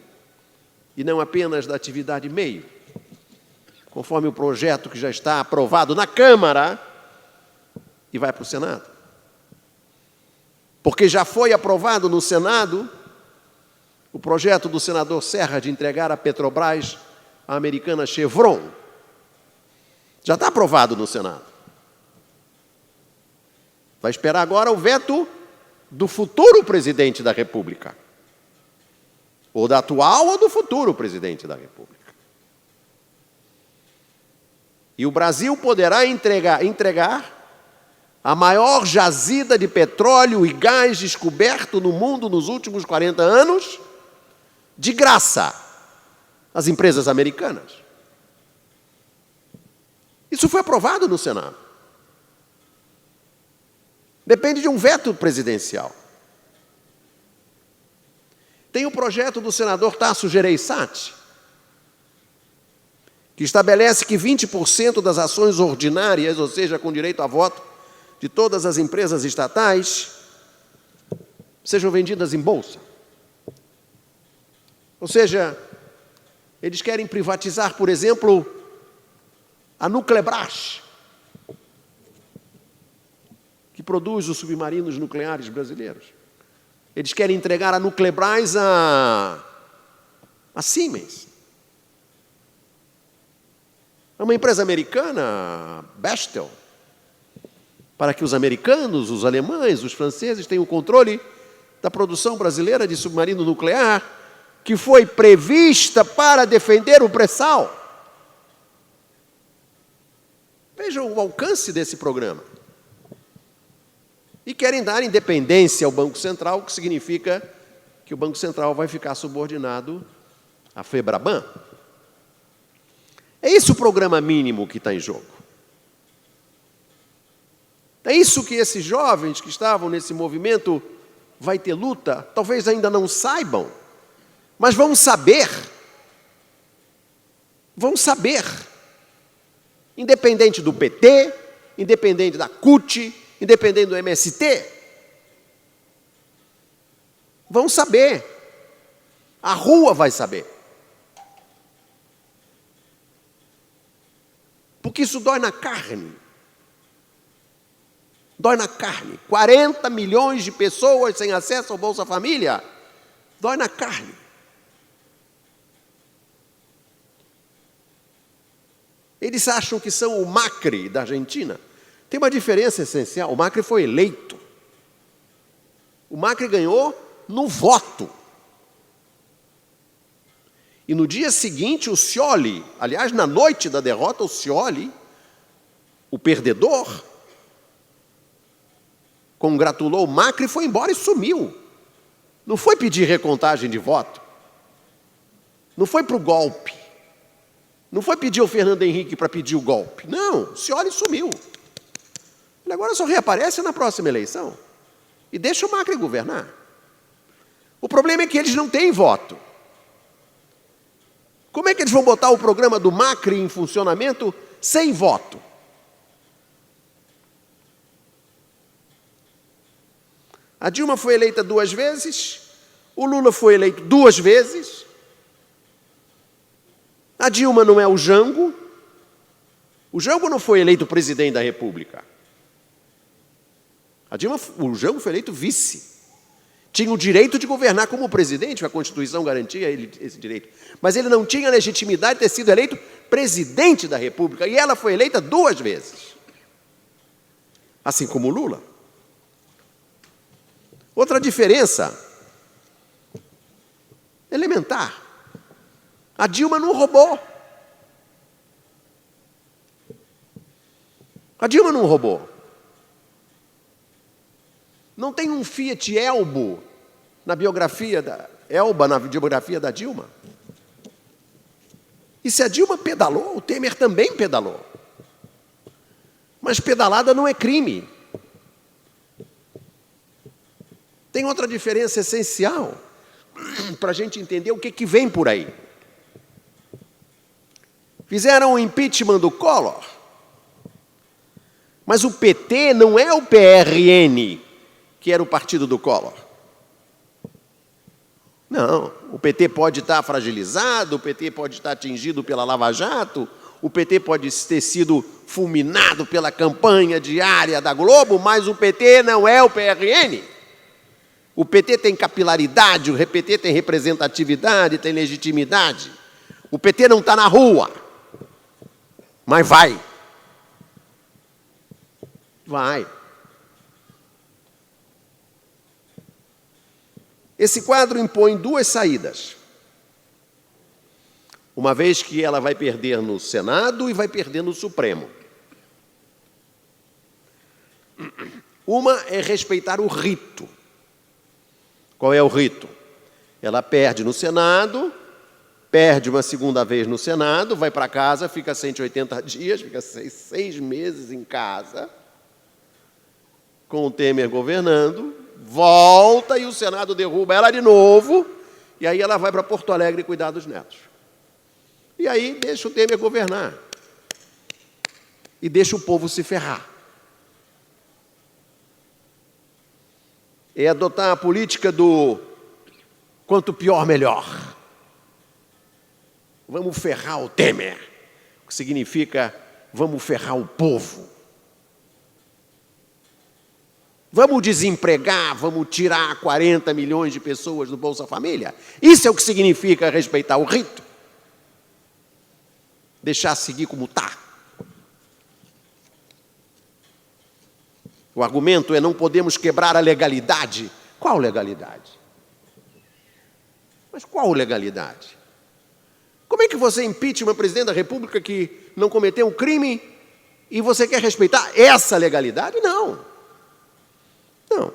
e não apenas da atividade meio, conforme o projeto que já está aprovado na Câmara e vai para o Senado. Porque já foi aprovado no Senado o projeto do senador Serra de entregar a Petrobras à americana Chevron. Já está aprovado no Senado. Vai esperar agora o veto do futuro presidente da República. Ou da atual ou do futuro presidente da República. E o Brasil poderá entregar a maior jazida de petróleo e gás descoberto no mundo nos últimos 40 anos, de graça, às empresas americanas. Isso foi aprovado no Senado. Depende de um veto presidencial. Tem o projeto do senador Tasso Gereissati, que estabelece que 20% das ações ordinárias, ou seja, com direito a voto, de todas as empresas estatais, sejam vendidas em bolsa. Ou seja, eles querem privatizar, por exemplo, a Nuclebras, que produz os submarinos nucleares brasileiros. Eles querem entregar a Nuclebras a Siemens. É uma empresa americana, Bechtel, para que os americanos, os alemães, os franceses tenham o controle da produção brasileira de submarino nuclear, que foi prevista para defender o pré-sal. Vejam o alcance desse programa. E querem dar independência ao Banco Central, o que significa que o Banco Central vai ficar subordinado à FEBRABAN. É esse o programa mínimo que está em jogo. É isso que esses jovens que estavam nesse movimento Vai Ter Luta, talvez ainda não saibam, mas vão saber. Vão saber. Independente do PT, independente da CUT, independente do MST. Vão saber. A rua vai saber. Porque isso dói na carne. Dói na carne. 40 milhões de pessoas sem acesso ao Bolsa Família. Dói na carne. Eles acham que são o Macri da Argentina. Tem uma diferença essencial. O Macri foi eleito. O Macri ganhou no voto. E no dia seguinte, o Scioli, aliás, na noite da derrota, o Scioli, o perdedor, congratulou o Macri, foi embora e sumiu. Não foi pedir recontagem de voto. Não foi para o golpe. Não foi pedir ao Fernando Henrique para pedir o golpe. Não, o Scioli sumiu. Ele agora só reaparece na próxima eleição. E deixa o Macri governar. O problema é que eles não têm voto. Como é que eles vão botar o programa do Macri em funcionamento sem voto? A Dilma foi eleita 2 vezes, o Lula foi eleito 2 vezes, a Dilma não é o Jango não foi eleito presidente da República. O Jango foi eleito vice. Tinha o direito de governar como presidente, a Constituição garantia ele esse direito. Mas ele não tinha a legitimidade de ter sido eleito presidente da República. E ela foi eleita 2 vezes. Assim como o Lula. Outra diferença elementar. A Dilma não roubou. A Dilma não roubou. Não tem um Fiat Elba na biografia da Dilma. E se a Dilma pedalou, o Temer também pedalou. Mas pedalada não é crime. Tem outra diferença essencial para a gente entender o que vem por aí. Fizeram o impeachment do Collor, mas o PT não é o PRN, que era o partido do Collor. Não, o PT pode estar fragilizado, o PT pode estar atingido pela Lava Jato, o PT pode ter sido fulminado pela campanha diária da Globo, mas o PT não é o PRN. O PT tem capilaridade, o PT tem representatividade, tem legitimidade. O PT não está na rua, mas vai. Vai. Esse quadro impõe 2 saídas. Uma vez que ela vai perder no Senado e vai perder no Supremo. Uma é respeitar o rito. Qual é o rito? Ela perde no Senado, perde uma segunda vez no Senado, vai para casa, fica 180 dias, fica 6 meses em casa, com o Temer governando, volta e o Senado derruba ela de novo, e aí ela vai para Porto Alegre cuidar dos netos. E aí deixa o Temer governar. E deixa o povo se ferrar. É adotar a política do quanto pior, melhor. Vamos ferrar o Temer. O que significa vamos ferrar o povo. Vamos desempregar, vamos tirar 40 milhões de pessoas do Bolsa Família. Isso é o que significa respeitar o rito. Deixar seguir como está. O argumento é não podemos quebrar a legalidade. Qual legalidade? Mas qual legalidade? Como é que você impeachment presidente da República que não cometeu um crime e você quer respeitar essa legalidade? Não. Não.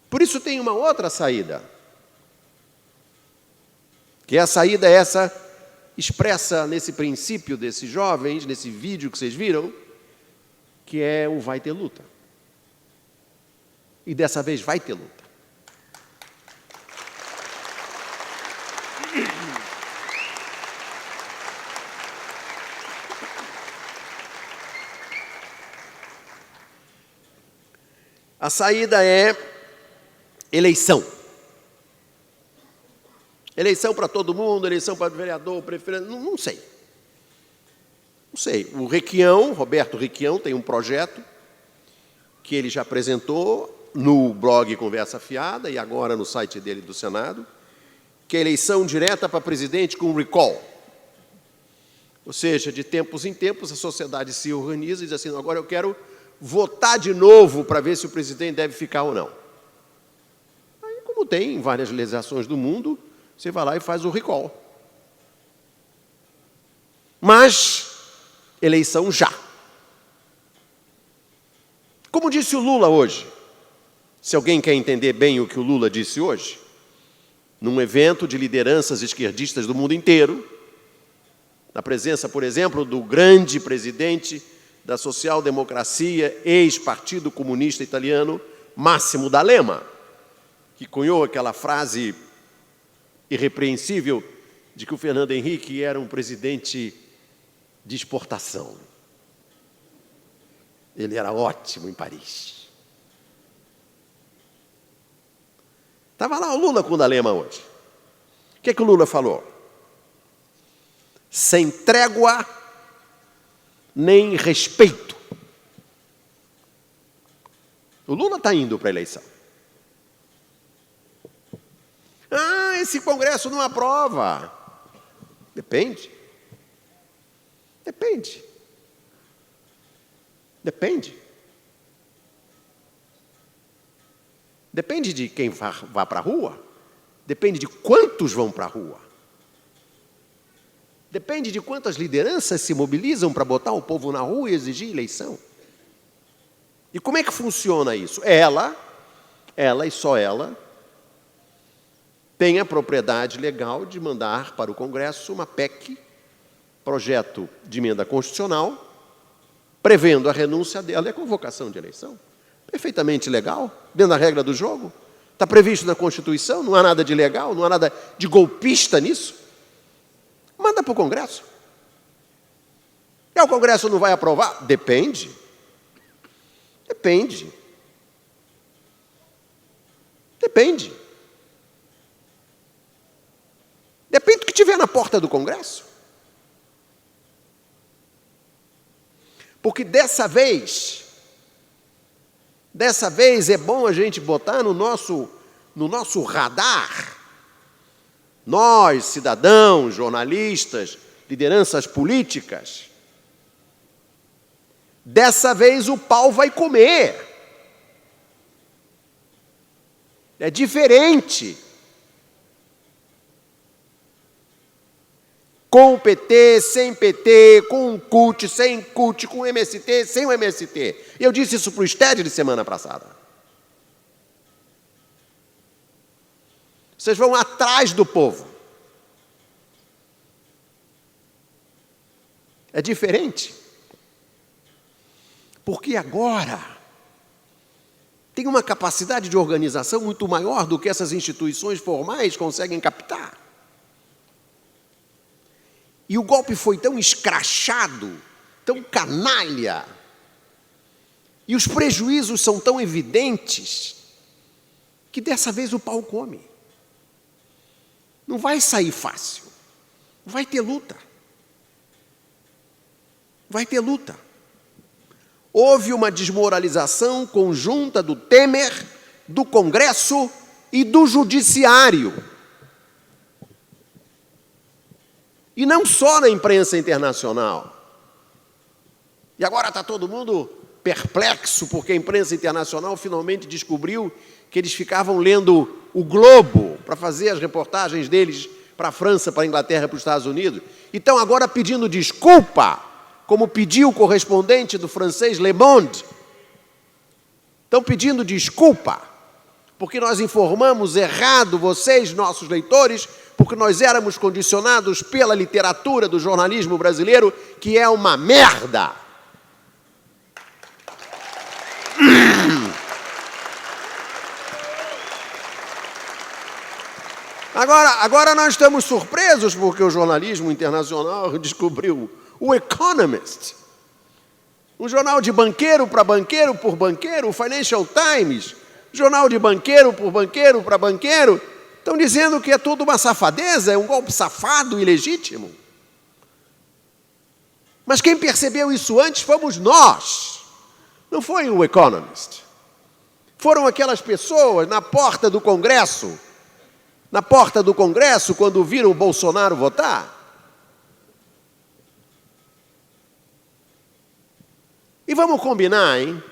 Por isso tem uma outra saída. Que a saída é essa, expressa nesse princípio desses jovens, nesse vídeo que vocês viram, que é o vai ter luta. E dessa vez vai ter luta. A saída é eleição. Eleição para todo mundo, eleição para vereador, prefeito, não sei. Não sei. O Requião, Roberto Requião, tem um projeto que ele já apresentou no blog Conversa Fiada e agora no site dele do Senado, que é eleição direta para presidente com recall. Ou seja, de tempos em tempos a sociedade se organiza e diz assim, agora eu quero votar de novo para ver se o presidente deve ficar ou não. Aí, como tem em várias legislações do mundo, você vai lá e faz o recall. Mas, eleição já. Como disse o Lula hoje, se alguém quer entender bem o que o Lula disse hoje, num evento de lideranças esquerdistas do mundo inteiro, na presença, por exemplo, do grande presidente da social-democracia, ex-partido comunista italiano, Massimo D'Alema, que cunhou aquela frase irrepreensível de que o Fernando Henrique era um presidente de exportação. Ele era ótimo em Paris. Estava lá o Lula com o D'Alema hoje. O que é que o Lula falou? Sem trégua nem respeito. O Lula está indo para a eleição. Ah, esse Congresso não aprova. Depende. Depende. Depende. Depende de quem vá para a rua. Depende de quantos vão para a rua. Depende de quantas lideranças se mobilizam para botar o povo na rua e exigir eleição. E como é que funciona isso? Ela e só ela, tem a propriedade legal de mandar para o Congresso uma PEC, projeto de emenda constitucional, prevendo a renúncia dela e a convocação de eleição. Perfeitamente legal, dentro da regra do jogo. Está previsto na Constituição, não há nada de ilegal, não há nada de golpista nisso. Manda para o Congresso. E o Congresso não vai aprovar? Depende. Depende. Depende. Depende do que tiver na porta do Congresso. Porque dessa vez é bom a gente botar no nosso radar, nós, cidadãos, jornalistas, lideranças políticas, dessa vez o pau vai comer. É diferente. Com o PT, sem PT, com o CUT, sem CUT, com o MST, sem o MST. Eu disse isso para o Sted de semana passada. Vocês vão atrás do povo. É diferente. Porque agora tem uma capacidade de organização muito maior do que essas instituições formais conseguem captar. E o golpe foi tão escrachado, tão canalha, e os prejuízos são tão evidentes, que dessa vez o pau come. Não vai sair fácil. Vai ter luta. Vai ter luta. Houve uma desmoralização conjunta do Temer, do Congresso e do Judiciário. E não só na imprensa internacional. E agora está todo mundo perplexo, porque a imprensa internacional finalmente descobriu que eles ficavam lendo o Globo para fazer as reportagens deles para a França, para a Inglaterra, para os Estados Unidos. E estão agora pedindo desculpa, como pediu o correspondente do francês Le Monde. Estão pedindo desculpa, porque nós informamos errado vocês, nossos leitores, porque nós éramos condicionados pela literatura do jornalismo brasileiro, que é uma merda. Agora nós estamos surpresos porque o jornalismo internacional descobriu o Economist, um jornal de banqueiro para banqueiro por banqueiro, o Financial Times, jornal de banqueiro por banqueiro para banqueiro, estão dizendo que é tudo uma safadeza, é um golpe safado, ilegítimo. Mas quem percebeu isso antes fomos nós, não foi o Economist. Foram aquelas pessoas na porta do Congresso, quando viram o Bolsonaro votar. E vamos combinar, hein?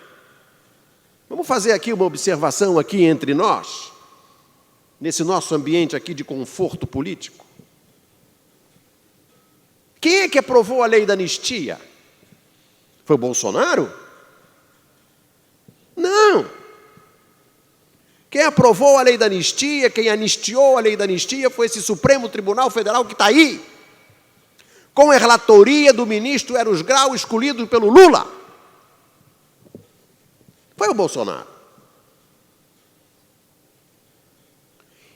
Vamos fazer aqui uma observação aqui entre nós, nesse nosso ambiente aqui de conforto político. Quem é que aprovou a lei da anistia? Foi o Bolsonaro? Não. Quem aprovou a lei da anistia, quem anistiou a lei da anistia foi esse Supremo Tribunal Federal que está aí, com a relatoria do ministro Eros Grau, escolhido pelo Lula. Foi o Bolsonaro.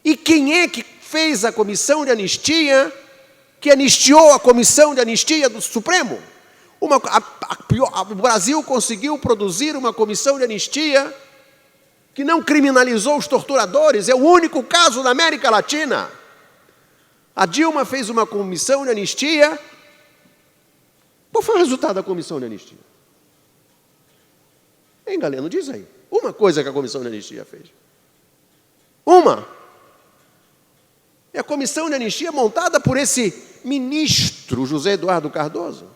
E quem é que fez a comissão de anistia, que anistiou a comissão de anistia do Supremo? O Brasil conseguiu produzir uma comissão de anistia que não criminalizou os torturadores, é o único caso na América Latina. A Dilma fez uma comissão de anistia. Qual foi o resultado da comissão de anistia? Hein, Galeno, diz aí. Uma coisa que a comissão de anistia fez. Uma. É a comissão de anistia montada por esse ministro, José Eduardo Cardoso.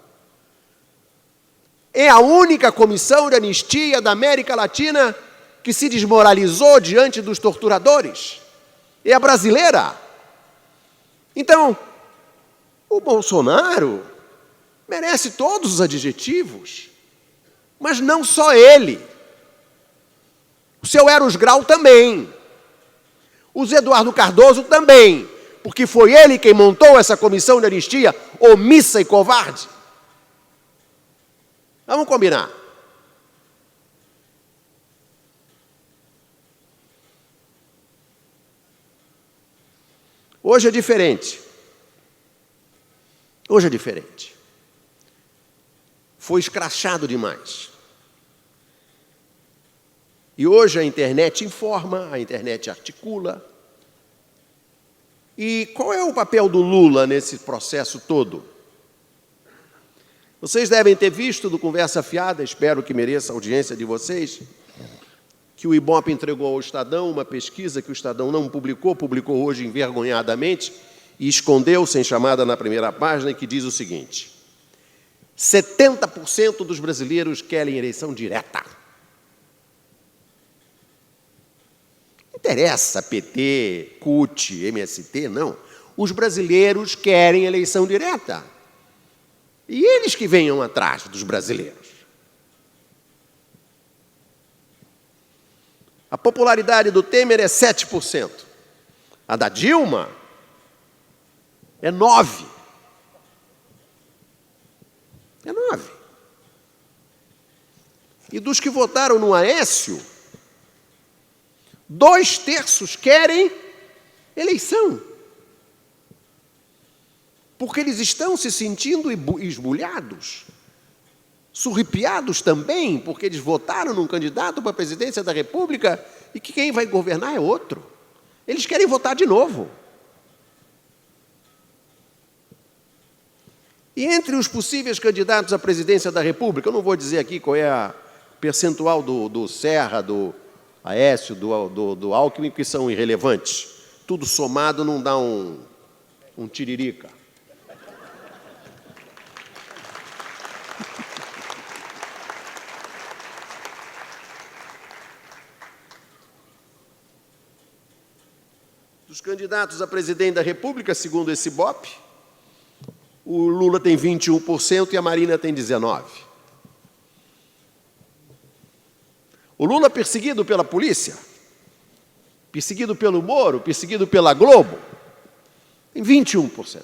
É a única comissão de anistia da América Latina que se desmoralizou diante dos torturadores. É a brasileira. Então, o Bolsonaro merece todos os adjetivos, mas não só ele. O seu Eros Grau também. O Zé Eduardo Cardoso também, porque foi ele quem montou essa comissão de anistia omissa e covarde. Vamos combinar. Hoje é diferente. Hoje é diferente. Foi escrachado demais. E hoje a internet informa, a internet articula. E qual é o papel do Lula nesse processo todo? Vocês devem ter visto do Conversa Fiada, espero que mereça a audiência de vocês, que o Ibope entregou ao Estadão uma pesquisa que o Estadão não publicou, publicou hoje envergonhadamente e escondeu sem chamada na primeira página, que diz o seguinte: 70% dos brasileiros querem eleição direta. Não interessa PT, CUT, MST, não. Os brasileiros querem eleição direta. E eles que venham atrás dos brasileiros. A popularidade do Temer é 7%. A da Dilma é 9%. É 9%. E dos que votaram no Aécio, 2/3 querem eleição. porque eles estão se sentindo esbulhados, surrupiados também, porque eles votaram num candidato para a presidência da República e que quem vai governar é outro. Eles querem votar de novo. E entre os possíveis candidatos à presidência da República, eu não vou dizer aqui qual é a percentual do Serra, do Aécio, do Alckmin, que são irrelevantes. Tudo somado não dá um tiririca. Dos candidatos a presidente da República, segundo esse BOP, o Lula tem 21% e a Marina tem 19%. O Lula perseguido pela polícia, perseguido pelo Moro, perseguido pela Globo, tem 21%.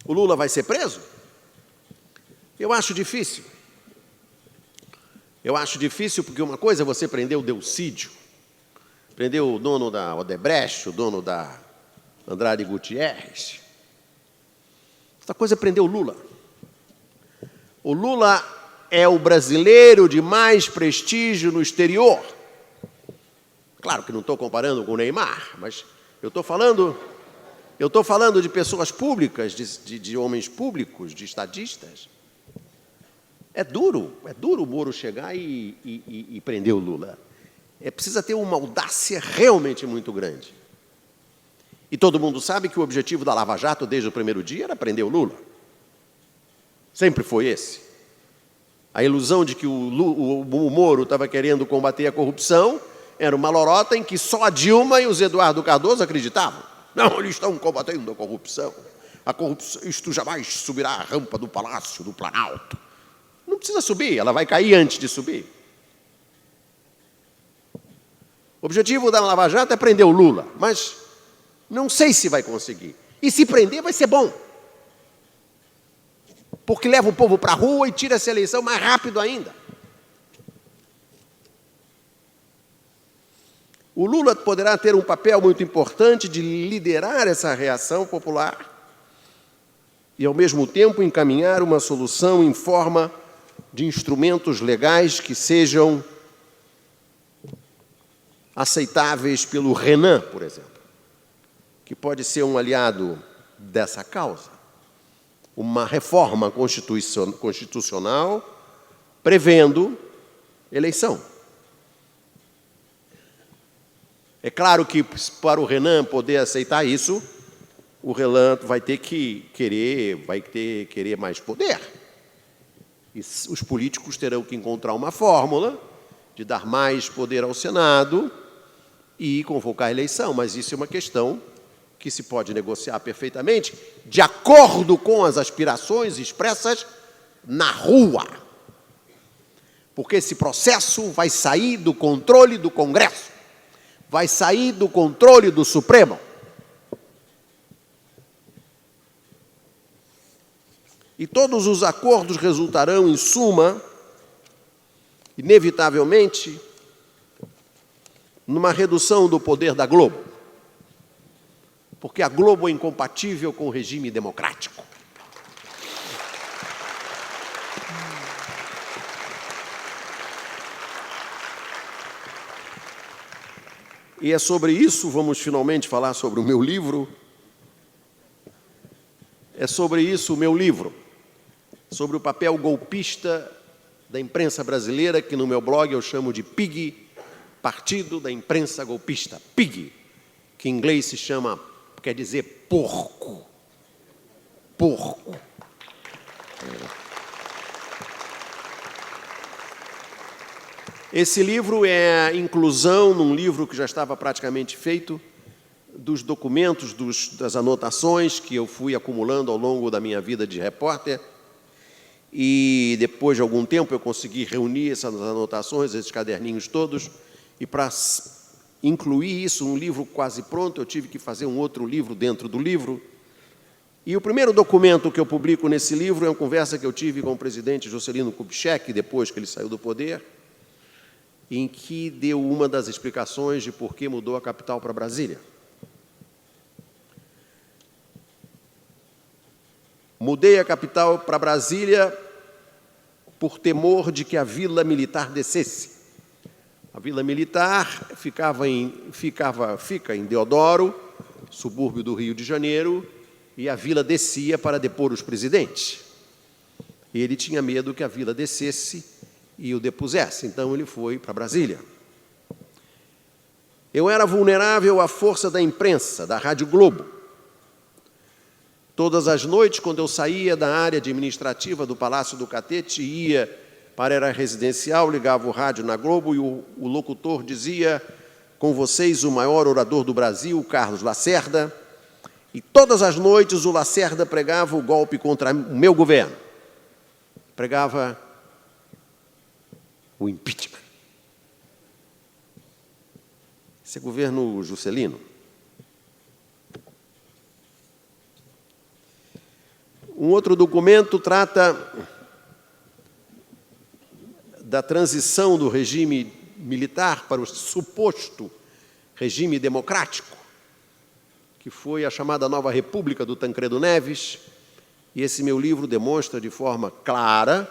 O Lula vai ser preso? Eu acho difícil. Eu acho difícil porque uma coisa é você prender o Delcídio, prender o dono da Odebrecht, o dono da Andrade Gutierrez. Outra coisa é prender o Lula. O Lula é o brasileiro de mais prestígio no exterior. Claro que não estou comparando com o Neymar, mas eu estou falando de pessoas públicas, de homens públicos, de estadistas. É duro o Moro chegar e prender o Lula. Precisa ter uma audácia realmente muito grande. E todo mundo sabe que o objetivo da Lava Jato, desde o primeiro dia, era prender o Lula. Sempre foi esse. A ilusão de que o Moro estava querendo combater a corrupção era uma lorota em que só a Dilma e os Eduardo Cardoso acreditavam. Não, eles estão combatendo a corrupção. Isto jamais subirá a rampa do Palácio do Planalto. Não precisa subir, ela vai cair antes de subir. O objetivo da Lava Jato é prender o Lula, mas não sei se vai conseguir. E se prender, vai ser bom. Porque leva o povo para a rua e tira essa eleição mais rápido ainda. O Lula poderá ter um papel muito importante de liderar essa reação popular e, ao mesmo tempo, encaminhar uma solução em forma de instrumentos legais que sejam aceitáveis pelo Renan, por exemplo, que pode ser um aliado dessa causa. Uma reforma constitucional prevendo eleição. É claro que, para o Renan poder aceitar isso, o Renan vai ter que querer mais poder. E os políticos terão que encontrar uma fórmula de dar mais poder ao Senado e convocar a eleição. Mas isso é uma questão que se pode negociar perfeitamente, de acordo com as aspirações expressas na rua. Porque esse processo vai sair do controle do Congresso, vai sair do controle do Supremo. E todos os acordos resultarão, em suma, inevitavelmente, numa redução do poder da Globo. Porque a Globo é incompatível com o regime democrático. E é sobre isso, vamos finalmente falar sobre o meu livro. É sobre isso o meu livro. Sobre o papel golpista da imprensa brasileira, que no meu blog eu chamo de PIG, Partido da Imprensa Golpista. PIG, que em inglês se chama, quer dizer porco. Porco. Esse livro é a inclusão, num livro que já estava praticamente feito, dos documentos, das anotações que eu fui acumulando ao longo da minha vida de repórter. E depois de algum tempo eu consegui reunir essas anotações, esses caderninhos todos, e para incluir isso num livro quase pronto, eu tive que fazer um outro livro dentro do livro. E o primeiro documento que eu publico nesse livro é uma conversa que eu tive com o presidente Juscelino Kubitschek, depois que ele saiu do poder, em que deu uma das explicações de por que mudou a capital para Brasília. Mudei a capital para Brasília por temor de que a Vila Militar descesse. A Vila Militar fica em Deodoro, subúrbio do Rio de Janeiro, e a vila descia para depor os presidentes. E ele tinha medo que a vila descesse e o depusesse, então ele foi para Brasília. Eu era vulnerável à força da imprensa, da Rádio Globo. Todas as noites, quando eu saía da área administrativa do Palácio do Catete e ia para a área residencial, ligava o rádio na Globo e o locutor dizia: com vocês o maior orador do Brasil, Carlos Lacerda. E todas as noites o Lacerda pregava o golpe contra o meu governo. Pregava o impeachment. Esse é governo Juscelino. Um outro documento trata da transição do regime militar para o suposto regime democrático, que foi a chamada Nova República do Tancredo Neves. E esse meu livro demonstra de forma clara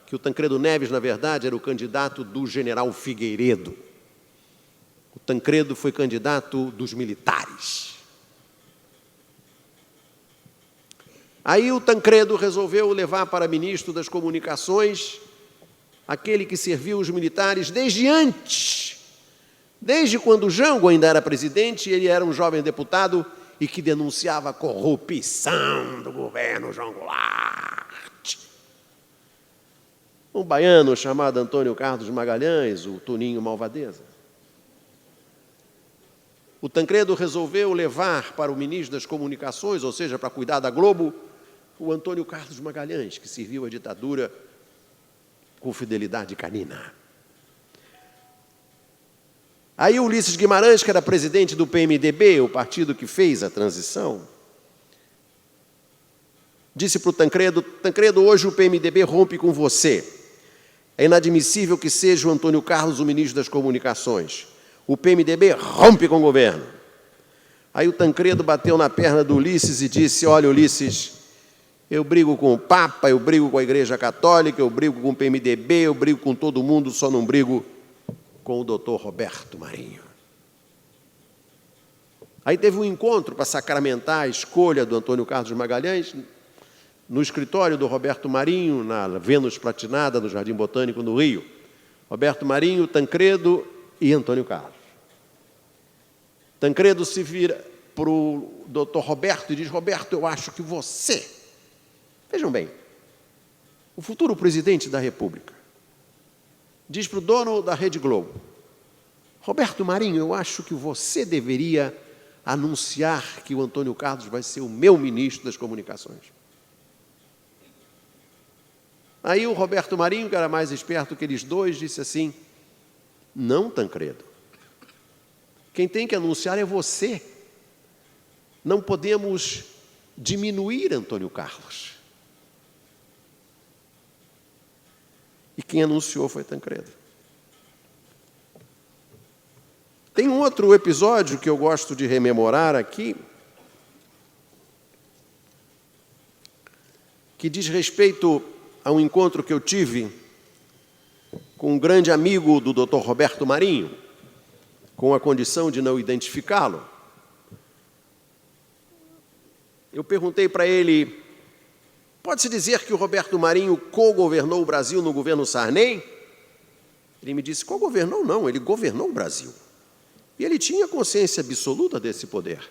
que o Tancredo Neves, na verdade, era o candidato do general Figueiredo. O Tancredo foi candidato dos militares. Aí o Tancredo resolveu levar para ministro das Comunicações aquele que serviu os militares desde antes, desde quando o Jango ainda era presidente, ele era um jovem deputado e que denunciava a corrupção do governo João Goulart. Um baiano chamado Antônio Carlos Magalhães, o Toninho Malvadeza. O Tancredo resolveu levar para o ministro das Comunicações, ou seja, para cuidar da Globo, o Antônio Carlos Magalhães, que serviu a ditadura com fidelidade canina. Aí o Ulisses Guimarães, que era presidente do PMDB, o partido que fez a transição, disse para o Tancredo: Tancredo, hoje o PMDB rompe com você. É inadmissível que seja o Antônio Carlos o ministro das Comunicações. O PMDB rompe com o governo. Aí o Tancredo bateu na perna do Ulisses e disse: olha, Ulisses, eu brigo com o Papa, eu brigo com a Igreja Católica, eu brigo com o PMDB, eu brigo com todo mundo, só não brigo com o doutor Roberto Marinho. Aí teve um encontro para sacramentar a escolha do Antônio Carlos Magalhães no escritório do Roberto Marinho, na Vênus Platinada, no Jardim Botânico, no Rio. Roberto Marinho, Tancredo e Antônio Carlos. Tancredo se vira para o doutor Roberto e diz: Roberto, eu acho que você... Vejam bem, o futuro presidente da República diz para o dono da Rede Globo: Roberto Marinho, eu acho que você deveria anunciar que o Antônio Carlos vai ser o meu ministro das Comunicações. Aí o Roberto Marinho, que era mais esperto que eles dois, disse assim: não, Tancredo, quem tem que anunciar é você. Não podemos diminuir Antônio Carlos. E quem anunciou foi Tancredo. Tem um outro episódio que eu gosto de rememorar aqui, que diz respeito a um encontro que eu tive com um grande amigo do Dr. Roberto Marinho, com a condição de não identificá-lo. Eu perguntei para ele: pode-se dizer que o Roberto Marinho co-governou o Brasil no governo Sarney? Ele me disse: co-governou não, ele governou o Brasil. E ele tinha consciência absoluta desse poder.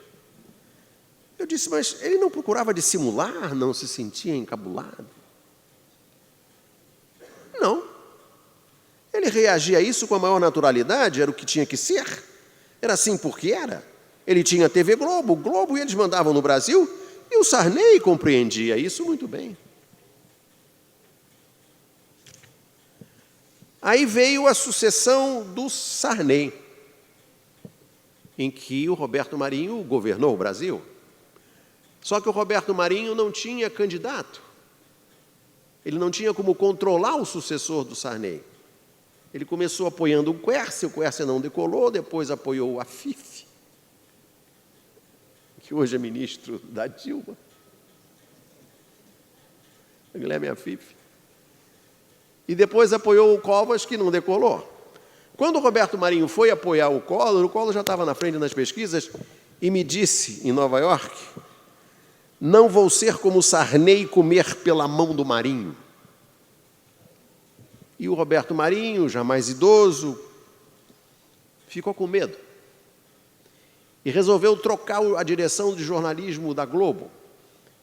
Eu disse: mas ele não procurava dissimular, não se sentia encabulado? Não. Ele reagia a isso com a maior naturalidade, era o que tinha que ser. Era assim porque era. Ele tinha a TV Globo, o Globo, e eles mandavam no Brasil, e o Sarney compreendia isso muito bem. Aí veio a sucessão do Sarney, em que o Roberto Marinho governou o Brasil. Só que o Roberto Marinho não tinha candidato. Ele não tinha como controlar o sucessor do Sarney. Ele começou apoiando o Quércia não decolou, depois apoiou o Afif, que hoje é ministro da Dilma, Guilherme Afif, e depois apoiou o Covas, que não decolou. Quando o Roberto Marinho foi apoiar o Collor já estava na frente nas pesquisas e me disse, em Nova York, não vou ser como Sarney comer pela mão do Marinho. E o Roberto Marinho, já mais idoso, ficou com medo e resolveu trocar a direção de jornalismo da Globo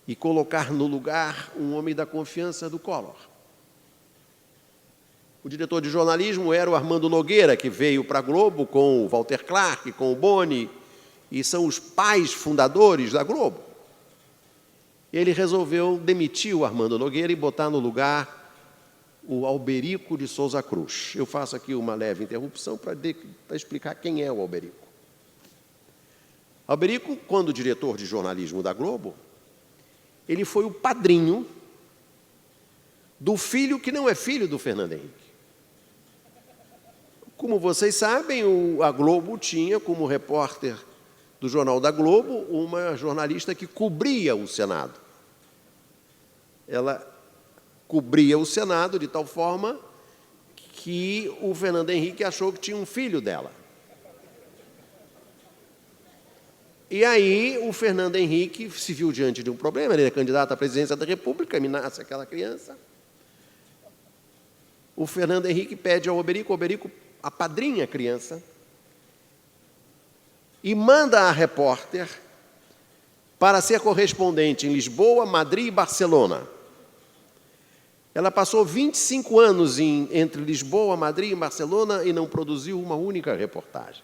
e colocar no lugar um homem da confiança do Collor. O diretor de jornalismo era o Armando Nogueira, que veio para a Globo com o Walter Clark, com o Boni, e são os pais fundadores da Globo. Ele resolveu demitir o Armando Nogueira e botar no lugar o Alberico de Souza Cruz. Eu faço aqui uma leve interrupção para explicar quem é o Alberico. Alberico, quando diretor de jornalismo da Globo, ele foi o padrinho do filho que não é filho do Fernando Henrique. Como vocês sabem, a Globo tinha como repórter do Jornal da Globo uma jornalista que cobria o Senado. Ela cobria o Senado de tal forma que o Fernando Henrique achou que tinha um filho dela. E aí o Fernando Henrique se viu diante de um problema, ele é candidato à presidência da República, me nasce aquela criança. O Fernando Henrique pede ao Alberico, o Alberico apadrinha a criança e manda a repórter para ser correspondente em Lisboa, Madrid e Barcelona. Ela passou 25 anos entre Lisboa, Madrid e Barcelona e não produziu uma única reportagem.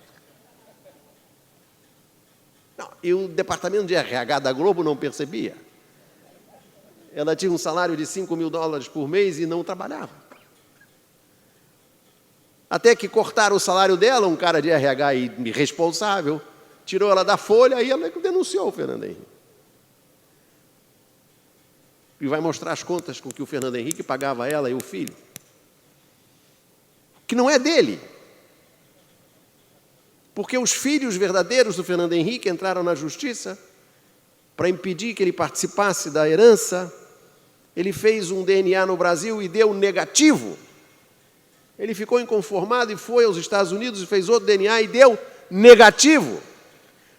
Não, e o departamento de RH da Globo não percebia. Ela tinha um salário de $5.000 por mês e não trabalhava. Até que cortaram o salário dela, um cara de RH irresponsável, tirou ela da folha e ela denunciou o Fernando Henrique. E vai mostrar as contas com que o Fernando Henrique pagava ela e o filho. Que não é dele. Porque os filhos verdadeiros do Fernando Henrique entraram na justiça para impedir que ele participasse da herança. Ele fez um DNA no Brasil e deu negativo. Ele ficou inconformado e foi aos Estados Unidos e fez outro DNA e deu negativo.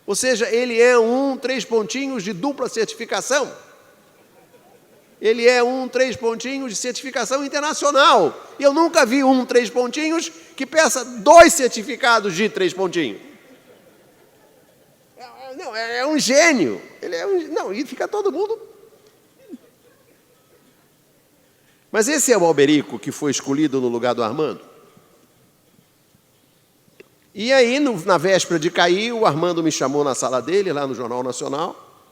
Ou seja, ele é 3 pontinhos de dupla certificação. Ele é 3 pontinhos de certificação internacional. E eu nunca vi 3 pontinhos que peça 2 certificados de 3 pontinhos. Não, é um gênio. Ele é não, e fica todo mundo. Mas esse é o Alberico que foi escolhido no lugar do Armando. E aí, na véspera de cair, o Armando me chamou na sala dele, lá no Jornal Nacional,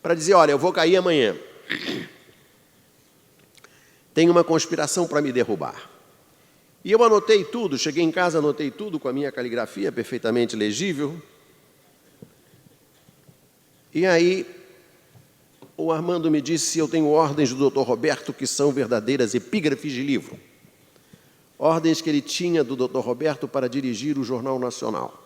para dizer, olha, eu vou cair amanhã. Tem uma conspiração para me derrubar. E eu anotei tudo, cheguei em casa, anotei tudo com a minha caligrafia perfeitamente legível. E aí, o Armando me disse, eu tenho ordens do Dr. Roberto que são verdadeiras epígrafes de livro. Ordens que ele tinha do Dr. Roberto para dirigir o Jornal Nacional.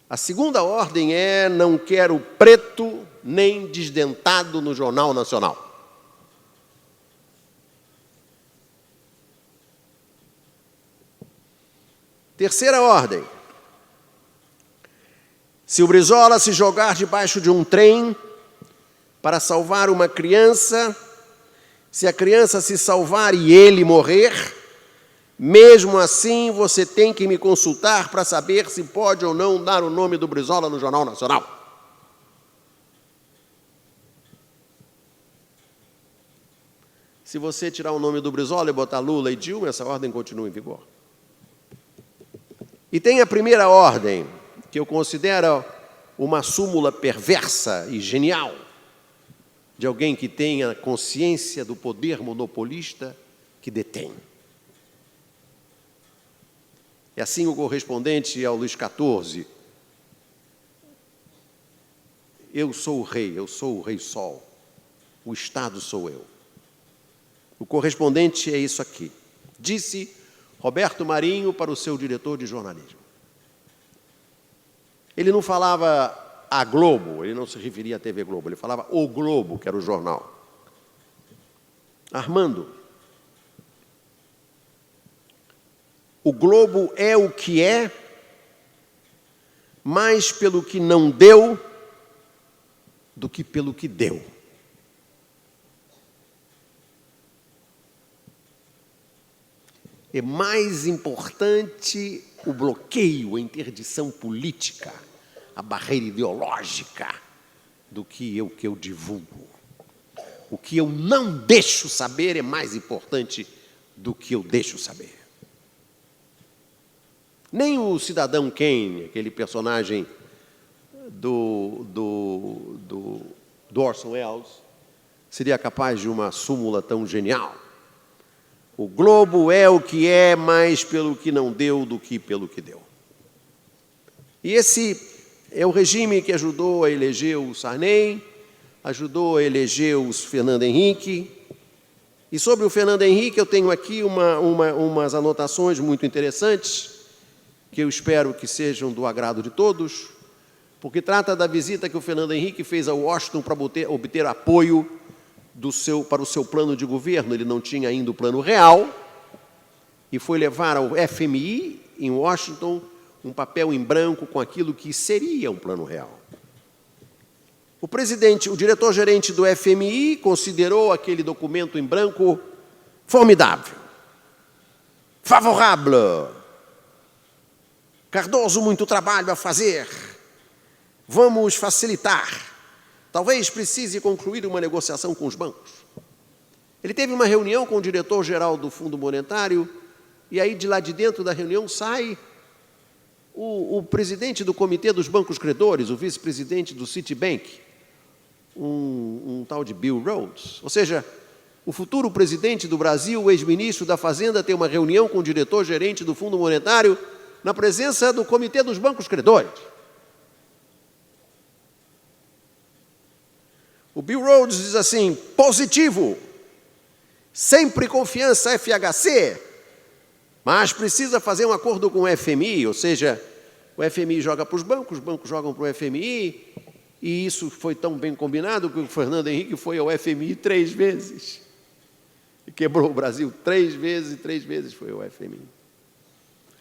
A segunda ordem é, não quero preto nem desdentado no Jornal Nacional. Terceira ordem. Se o Brizola se jogar debaixo de um trem para salvar uma criança, se a criança se salvar e ele morrer, mesmo assim você tem que me consultar para saber se pode ou não dar o nome do Brizola no Jornal Nacional. Se você tirar o nome do Brizola e botar Lula e Dilma, essa ordem continua em vigor. E tem a primeira ordem, que eu considero uma súmula perversa e genial, de alguém que tenha consciência do poder monopolista que detém. É assim o correspondente ao Luís XIV. Eu sou o rei Sol. O Estado sou eu. O correspondente é isso aqui. Disse Roberto Marinho para o seu diretor de jornalismo. Ele não falava a Globo, ele não se referia à TV Globo, ele falava o Globo, que era o jornal. Armando, o Globo é o que é, mais pelo que não deu do que pelo que deu. É mais importante o bloqueio, a interdição política, a barreira ideológica, do que o que eu divulgo. O que eu não deixo saber é mais importante do que eu deixo saber. Nem o Cidadão Kane, aquele personagem do Orson Welles, seria capaz de uma súmula tão genial. O Globo é o que é, mais pelo que não deu do que pelo que deu. E esse é o regime que ajudou a eleger o Sarney, ajudou a eleger o Fernando Henrique. E sobre o Fernando Henrique eu tenho aqui umas anotações muito interessantes, que eu espero que sejam do agrado de todos, porque trata da visita que o Fernando Henrique fez a Washington para obter apoio para o seu plano de governo. Ele não tinha ainda o plano real, e foi levar ao FMI, em Washington, um papel em branco com aquilo que seria um plano real. O diretor-gerente do FMI considerou aquele documento em branco formidável, favorável. Cardoso, muito trabalho a fazer. Vamos facilitar. Talvez precise concluir uma negociação com os bancos. Ele teve uma reunião com o diretor-geral do Fundo Monetário, e aí de lá de dentro da reunião sai o presidente do Comitê dos Bancos Credores, o vice-presidente do Citibank, um tal de Bill Rhodes. Ou seja, o futuro presidente do Brasil, o ex-ministro da Fazenda, tem uma reunião com o diretor-gerente do Fundo Monetário na presença do Comitê dos Bancos Credores. O Bill Rhodes diz assim: positivo, sempre confiança FHC, mas precisa fazer um acordo com o FMI, ou seja, o FMI joga para os bancos jogam para o FMI, e isso foi tão bem combinado que o Fernando Henrique foi ao FMI 3 vezes. E quebrou o Brasil 3 vezes, e 3 vezes foi ao FMI.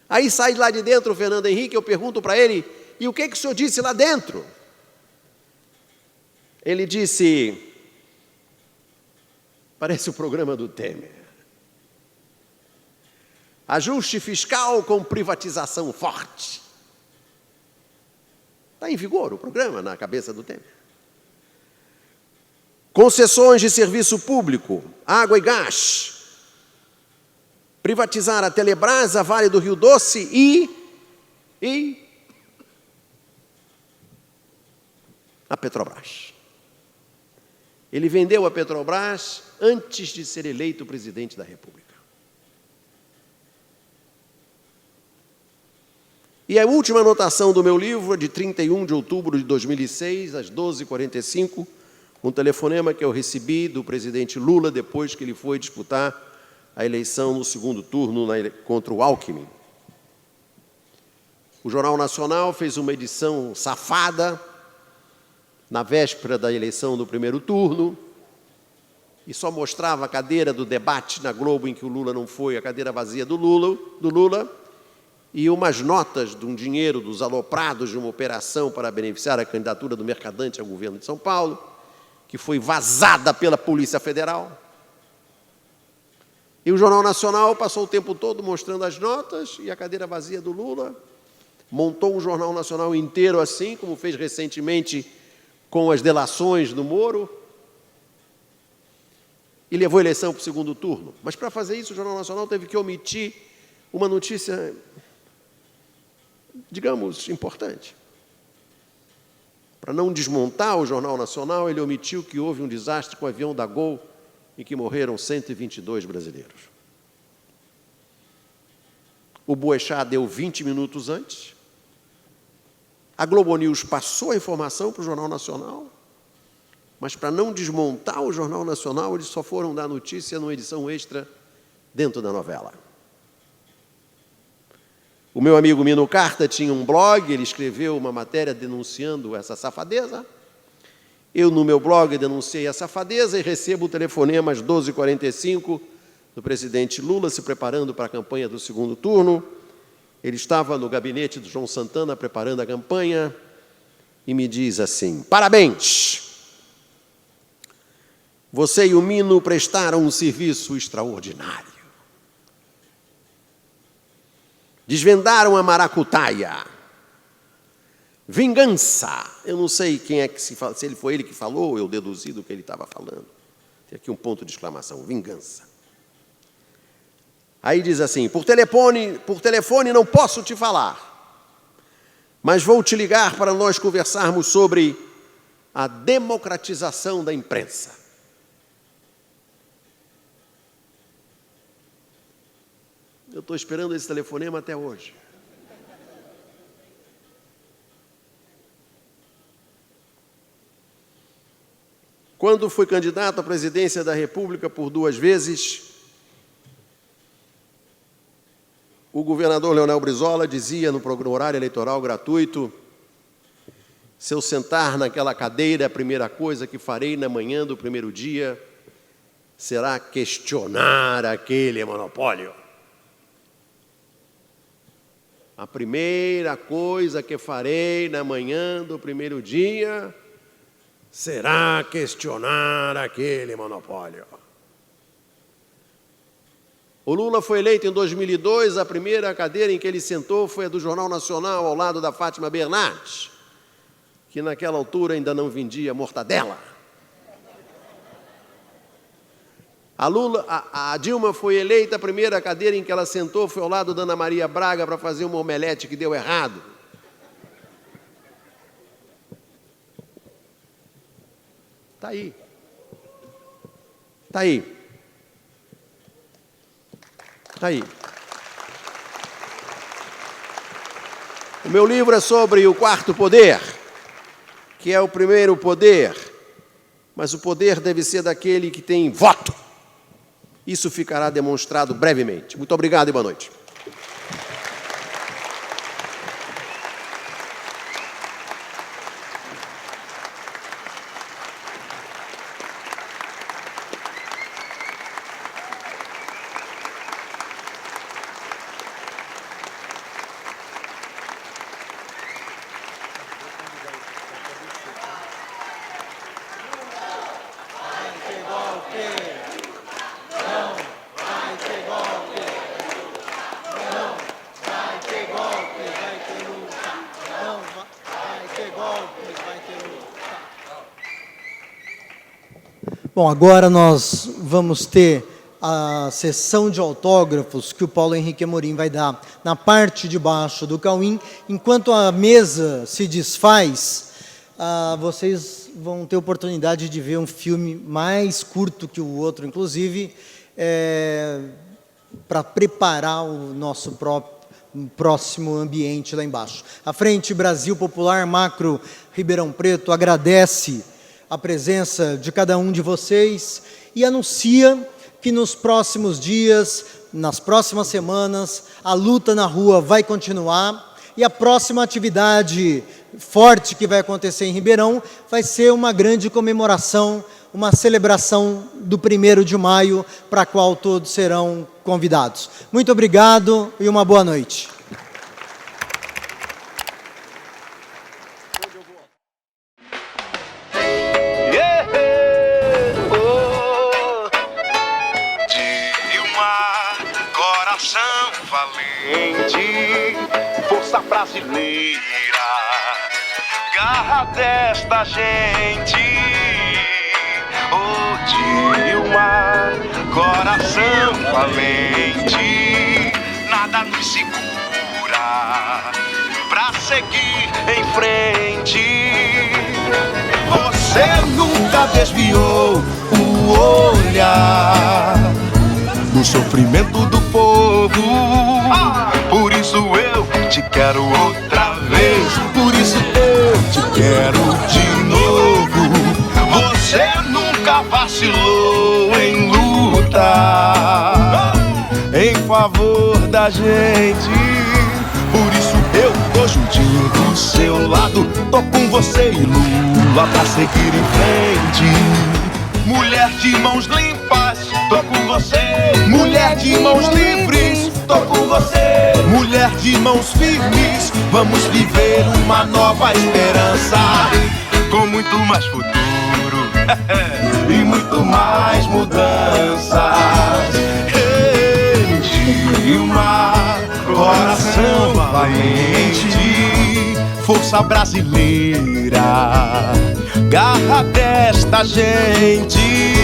Aí sai de lá de dentro o Fernando Henrique, eu pergunto para ele: e o que o senhor disse lá dentro? Ele disse, parece o programa do Temer: ajuste fiscal com privatização forte. Está em vigor o programa na cabeça do Temer. Concessões de serviço público, água e gás. Privatizar a Telebrás, a Vale do Rio Doce e a Petrobras. Ele vendeu a Petrobras antes de ser eleito presidente da República. E a última anotação do meu livro é de 31 de outubro de 2006, às 12h45, um telefonema que eu recebi do presidente Lula depois que ele foi disputar a eleição no segundo turno contra o Alckmin. O Jornal Nacional fez uma edição safada na véspera da eleição do primeiro turno e só mostrava a cadeira do debate na Globo em que o Lula não foi, a cadeira vazia do Lula, e umas notas de um dinheiro dos aloprados de uma operação para beneficiar a candidatura do Mercadante ao governo de São Paulo, que foi vazada pela Polícia Federal. E o Jornal Nacional passou o tempo todo mostrando as notas e a cadeira vazia do Lula, montou um Jornal Nacional inteiro assim, como fez recentemente com as delações do Moro, e levou a eleição para o segundo turno. Mas para fazer isso o Jornal Nacional teve que omitir uma notícia, digamos, importante. Para não desmontar o Jornal Nacional, ele omitiu que houve um desastre com o avião da Gol em que morreram 122 brasileiros. O Boechat deu 20 minutos antes. A Globo News passou a informação para o Jornal Nacional, mas para não desmontar o Jornal Nacional, eles só foram dar notícia numa edição extra dentro da novela. O meu amigo Mino Carta tinha um blog, ele escreveu uma matéria denunciando essa safadeza. Eu, no meu blog, denunciei a safadeza e recebo o telefonema às 12h45 do presidente Lula, se preparando para a campanha do segundo turno. Ele estava no gabinete do João Santana, preparando a campanha, e me diz assim: parabéns! Você e o Mino prestaram um serviço extraordinário. Desvendaram a maracutaia. Vingança. Eu não sei quem é que se fala, se foi ele que falou, eu deduzi do que ele estava falando. Tem aqui um ponto de exclamação: vingança. Aí diz assim: por telefone não posso te falar, mas vou te ligar para nós conversarmos sobre a democratização da imprensa. Eu estou esperando esse telefonema até hoje. Quando fui candidato à presidência da República por 2 vezes, o governador Leonel Brizola dizia no horário eleitoral gratuito: se eu sentar naquela cadeira, a primeira coisa que farei na manhã do primeiro dia será questionar aquele monopólio. A primeira coisa que farei na manhã do primeiro dia será questionar aquele monopólio. O Lula foi eleito em 2002, a primeira cadeira em que ele sentou foi a do Jornal Nacional, ao lado da Fátima Bernardes, que naquela altura ainda não vendia mortadela. A Dilma foi eleita, a primeira cadeira em que ela sentou foi ao lado da Ana Maria Braga para fazer uma omelete que deu errado. Está aí. Está aí. Está aí. O meu livro é sobre o quarto poder, que é o primeiro poder, mas o poder deve ser daquele que tem voto. Isso ficará demonstrado brevemente. Muito obrigado e boa noite. Bom, agora nós vamos ter a sessão de autógrafos que o Paulo Henrique Amorim vai dar na parte de baixo do Cauim. Enquanto a mesa se desfaz, vocês vão ter oportunidade de ver um filme mais curto que o outro, inclusive, para preparar o nosso próximo ambiente lá embaixo. A Frente Brasil Popular Macro Ribeirão Preto agradece a presença de cada um de vocês e anuncia que nos próximos dias, nas próximas semanas, a luta na rua vai continuar e a próxima atividade forte que vai acontecer em Ribeirão vai ser uma grande comemoração, uma celebração do 1º de maio, para a qual todos serão convidados. Muito obrigado e uma boa noite. Força brasileira, garra desta gente. Oh, Dilma, coração valente, nada nos segura pra seguir em frente. Você nunca desviou o olhar no sofrimento do povo. Por isso eu te quero outra vez, por isso eu te quero de novo. Você nunca vacilou em lutar em favor da gente. do seu lado, tô com você e Lula pra seguir em frente. Mulher de mãos limpas, tô com você. Mulher de mãos livres, tô com você. Mulher de mãos firmes, vamos viver uma nova esperança, com muito mais futuro e muito mais mudanças. Dilma, coração valente, força brasileira, garra desta gente.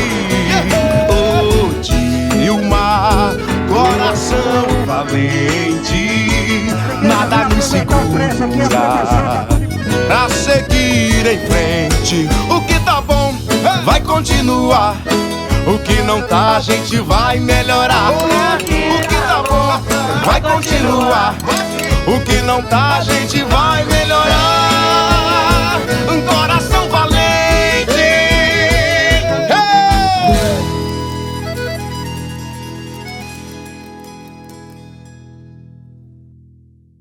Oh, Dilma, coração valente, nada me segura pra seguir em frente. O que tá bom vai continuar, o que não tá a gente vai melhorar. O que tá bom vai continuar, o que não tá a gente vai melhorar.